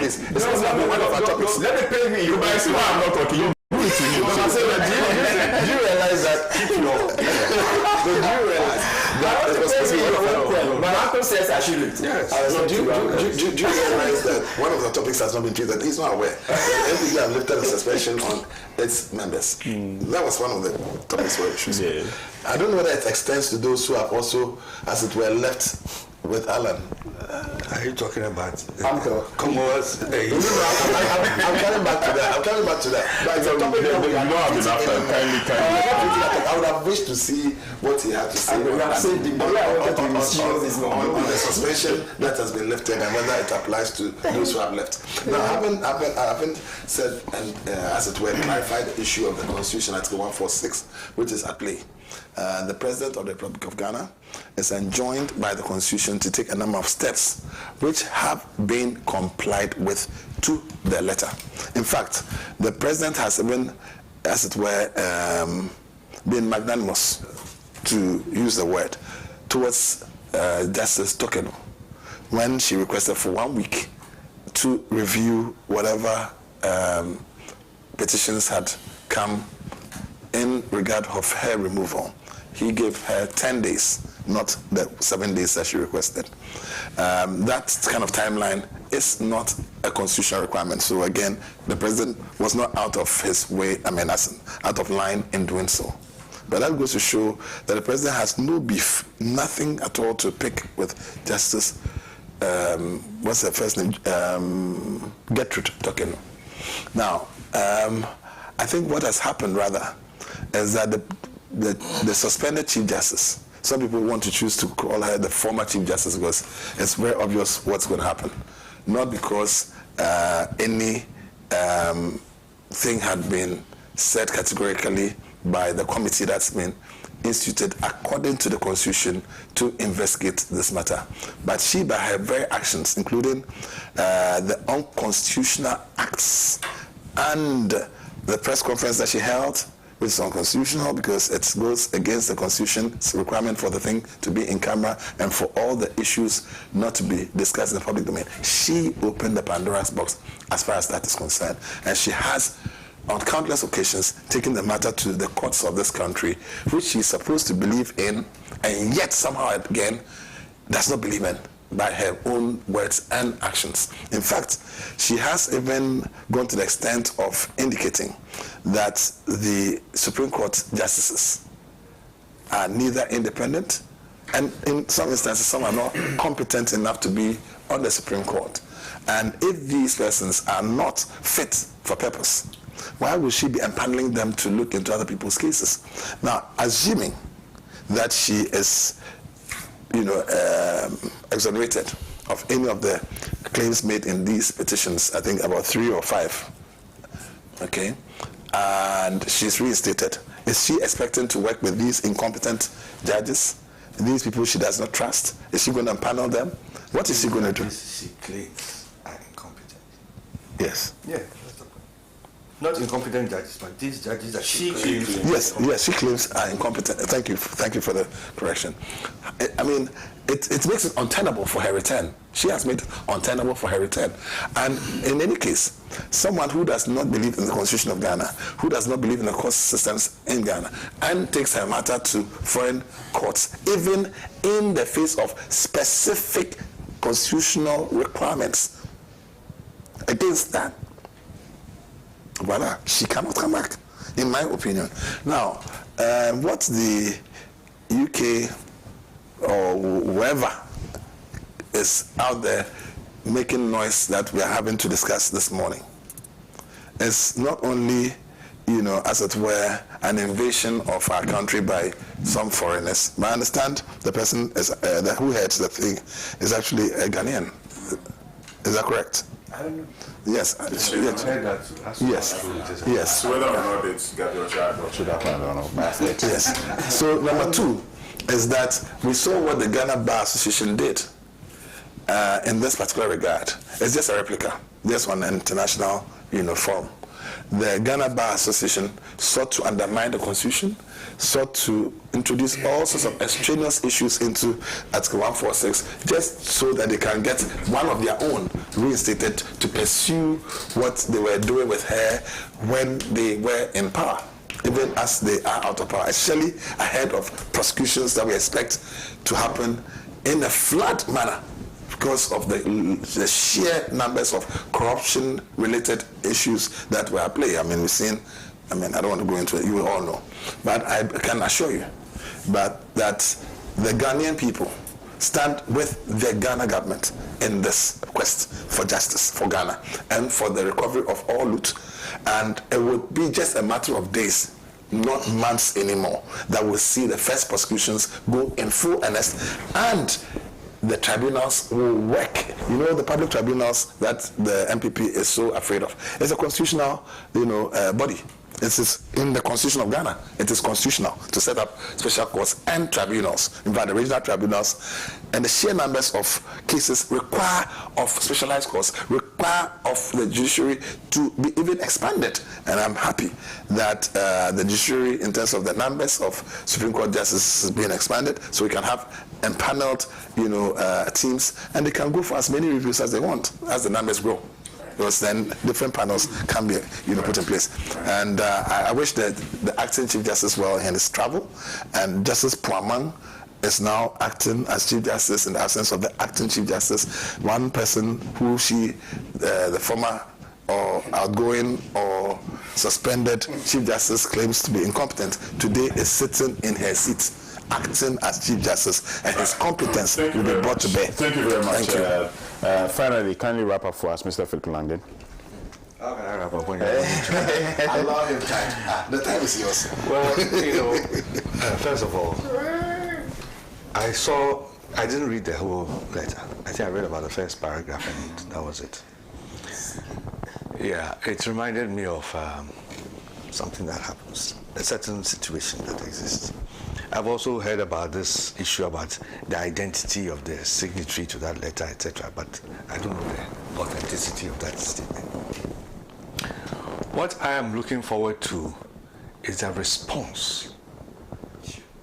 It's supposed to have been one of our topics. Let me pay me. You buy see why I'm not talking. You do it to me. Do you realize that? Do you realize? My uncle says I should lift. Yes. Do you realize that one of the topics has not been treated? He's not aware. The NPP have lifted a suspension on its members. That was one of the topics for issues. Yeah. I don't know whether it extends to those who have also, as it were, left with Alan. Are you talking about Comoros? I'm coming back to that. But it's a topic that we have enough time. I would have wished to see what he had to say on the suspension that has been lifted and whether it applies to those who have left. Now, having said and as it were, clarified the issue of the Constitution, Article 146, which is at play. The President of the Republic of Ghana is enjoined by the Constitution to take a number of steps which have been complied with to the letter. In fact, the President has even, as it were, been magnanimous, to use the word, towards Justice Tokeno when she requested for 1 week to review whatever petitions had come in regard of her removal. He gave her 10 days, not the 7 days that she requested. That kind of timeline is not a constitutional requirement. So again, the President was not out of his way, out of line in doing so. But that goes to show that the President has no beef, nothing at all to pick with Justice, what's her first name? Gertrude Tokeno. Now, I think what has happened rather is that the suspended Chief Justice, some people want to choose to call her the former Chief Justice because it's very obvious what's going to happen. Not because any thing had been said categorically by the committee that's been instituted according to the Constitution to investigate this matter. But she, by her very actions, including the unconstitutional acts and the press conference that she held, which is unconstitutional because it goes against the Constitution's requirement for the thing to be in camera and for all the issues not to be discussed in the public domain. She opened the Pandora's box as far as that is concerned. And she has, on countless occasions, taken the matter to the courts of this country, which she's supposed to believe in, and yet somehow again does not believe in by her own words and actions. In fact, she has even gone to the extent of indicating that the Supreme Court justices are neither independent, and in some instances, some are not competent enough to be on the Supreme Court. And if these persons are not fit for purpose, why would she be empaneling them to look into other people's cases? Now, assuming that she is exonerated of any of the claims made in these petitions, I think about 3 or 5, okay, and she's reinstated. Is she expecting to work with these incompetent judges, these people she does not trust? Is she going to empanel them? What is she going to do? She claims are incompetent. Yes. Yeah. Not incompetent judges, but these judges that she claims. Yes, she claims are incompetent. Thank you for the correction. I mean, it makes it untenable for her return. She has made it untenable for her return. And in any case, someone who does not believe in the Constitution of Ghana, who does not believe in the court systems in Ghana, and takes her matter to foreign courts, even in the face of specific constitutional requirements against that, she cannot come back, in my opinion. Now, what the UK or whoever is out there making noise that we are having to discuss this morning is not only, as it were, an invasion of our country by some foreigners. But I understand the person who heads the thing is actually a Ghanaian. Is that correct? I don't know. Yes. Yes. Whether or not it's got your child or should I don't know. Yes. So number 2 is that we saw what the Ghana Bar Association did in this particular regard. It's just a replica, just on an international forum. The Ghana Bar Association sought to undermine the constitution, sought to introduce all sorts of extraneous issues into Article 146, just so that they can get one of their own reinstated to pursue what they were doing with her when they were in power, even as they are out of power, especially ahead of prosecutions that we expect to happen in a flood manner, because of the sheer numbers of corruption-related issues that were at play. I mean, we've seen, I don't want to go into it, you will all know. But I can assure you that the Ghanaian people stand with the Ghana government in this quest for justice for Ghana and for the recovery of all loot. And it would be just a matter of days, not months anymore, that we'll see the first prosecutions go in full earnest, and the tribunals will work. The public tribunals that the MPP is so afraid of. It's a constitutional, body. It is in the Constitution of Ghana. It is constitutional to set up special courts and tribunals, in fact, the regional tribunals, and the sheer numbers of cases require of specialized courts, require of the judiciary to be even expanded. And I'm happy that the judiciary, in terms of the numbers of Supreme Court justices, is being expanded, so we can have empaneled, teams, and they can go for as many reviews as they want as the numbers grow. Because then different panels can be, put in place. And I wish that the acting Chief Justice well in his travel, and Justice Puamang is now acting as Chief Justice in the absence of the acting Chief Justice. One person who the former or outgoing or suspended Chief Justice claims to be incompetent, today is sitting in her seat, acting as Chief Justice, and his competence will be brought to bear. Thank you very much. Thank you. Finally, kindly wrap up for us, Mr. Philip Langdon. How can I wrap up when you're Allow him time. The time is yours. Well, first of all, I didn't read the whole letter. I think I read about the first paragraph and that was it. Yeah, it reminded me of something that happens, a certain situation that exists. I've also heard about this issue about the identity of the signatory to that letter, etc., but I don't know the authenticity of that statement. What I am looking forward to is a response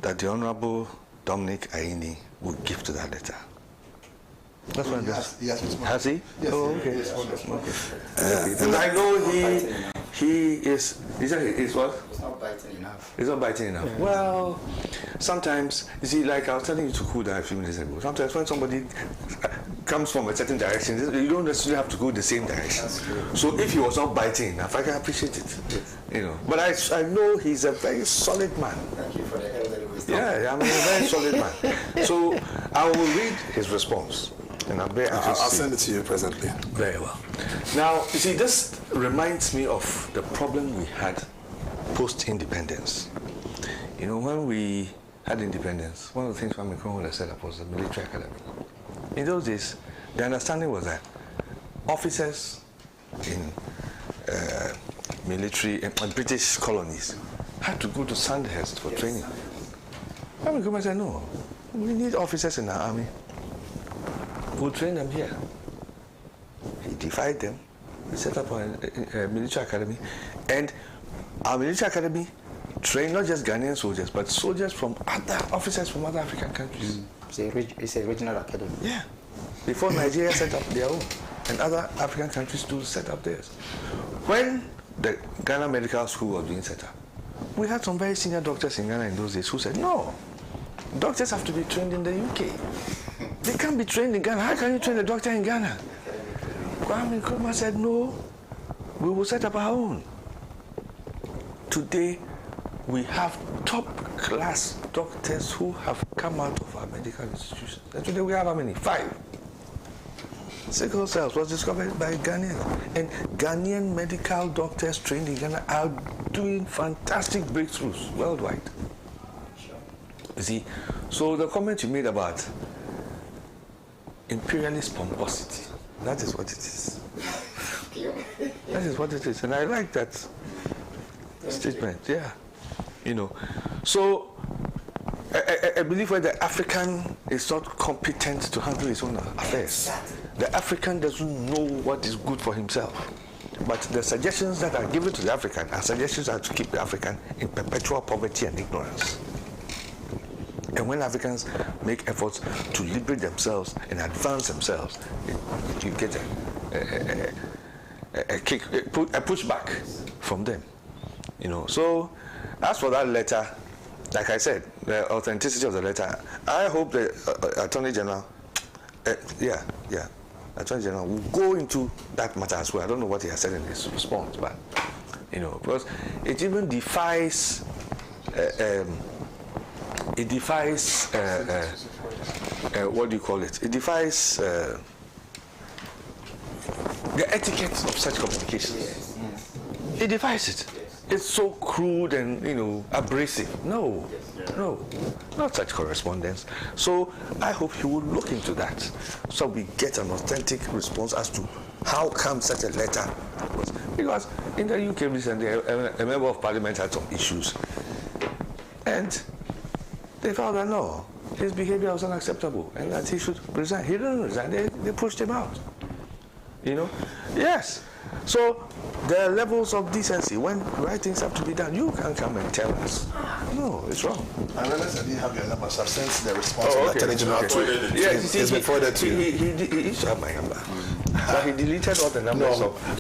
that the Honorable Dominic Aini would give to that letter. That's what has he? Yes, oh, okay. Yes, okay. I know he is what? It's not biting enough. It's not biting enough. Yeah. Well, sometimes, you see, like I was telling you to cool down a few minutes ago, sometimes when somebody comes from a certain direction, you don't necessarily have to go the same direction. So if he was not biting enough, I can appreciate it. Yes. But I know he's a very solid man. Thank you for the elderly wisdom. Yeah, I'm a very solid man. So I will read his response. And I'll send it to you presently. Very well. Now, you see, this reminds me of the problem we had post-independence. When we had independence, one of the things Kwame Nkrumah set up was the military academy. In those days, the understanding was that officers in military and British colonies had to go to Sandhurst for training. Kwame Nkrumah said, no, we need officers in our army. We'll train them here. He defied them. We set up a military academy. And our military academy trained not just Ghanaian soldiers, but soldiers from other officers from other African countries. It's a regional academy. Yeah. Before Nigeria set up their own, and other African countries too set up theirs. When the Ghana Medical School was being set up, we had some very senior doctors in Ghana in those days who said, no, doctors have to be trained in the UK. They can't be trained in Ghana. How can you train a doctor in Ghana? Kwame Nkrumah said, no, we will set up our own. Today, we have top-class doctors who have come out of our medical institutions. And today we have how many? 5. Sickle cells was discovered by Ghanaians. And Ghanaian medical doctors trained in Ghana are doing fantastic breakthroughs worldwide. You see, so the comment you made about imperialist pomposity, that is what it is. That is what it is. And I like that statement, yeah. You know, so I believe where the African is not competent to handle his own affairs. The African doesn't know what is good for himself. But the suggestions that are given to the African are suggestions that to keep the African in perpetual poverty and ignorance. And when Africans make efforts to liberate themselves and advance themselves, you get a pushback from them. You know. So as for that letter, like I said, the authenticity of the letter, I hope the Attorney General, Attorney General will go into that matter as well. I don't know what he has said in his response, but you know, because it even defies what do you call it? It defies the etiquette of such communications. It defies it. It's so crude and, you know, abrasive. No, not such correspondence. So I hope he will look into that, so we get an authentic response as to how come such a letter was. Because in the UK recently, a member of parliament had some issues, and they found that no, his behavior was unacceptable and that he should resign. He didn't resign. They pushed him out. You know, yes. So there are levels of decency. When right things have to be done, you can't come and tell us. No, it's wrong. I realize I didn't have your number, so I've sent the response of the Attorney General to yes, it's been forwarded to you. He used to have my number, but he deleted all the numbers of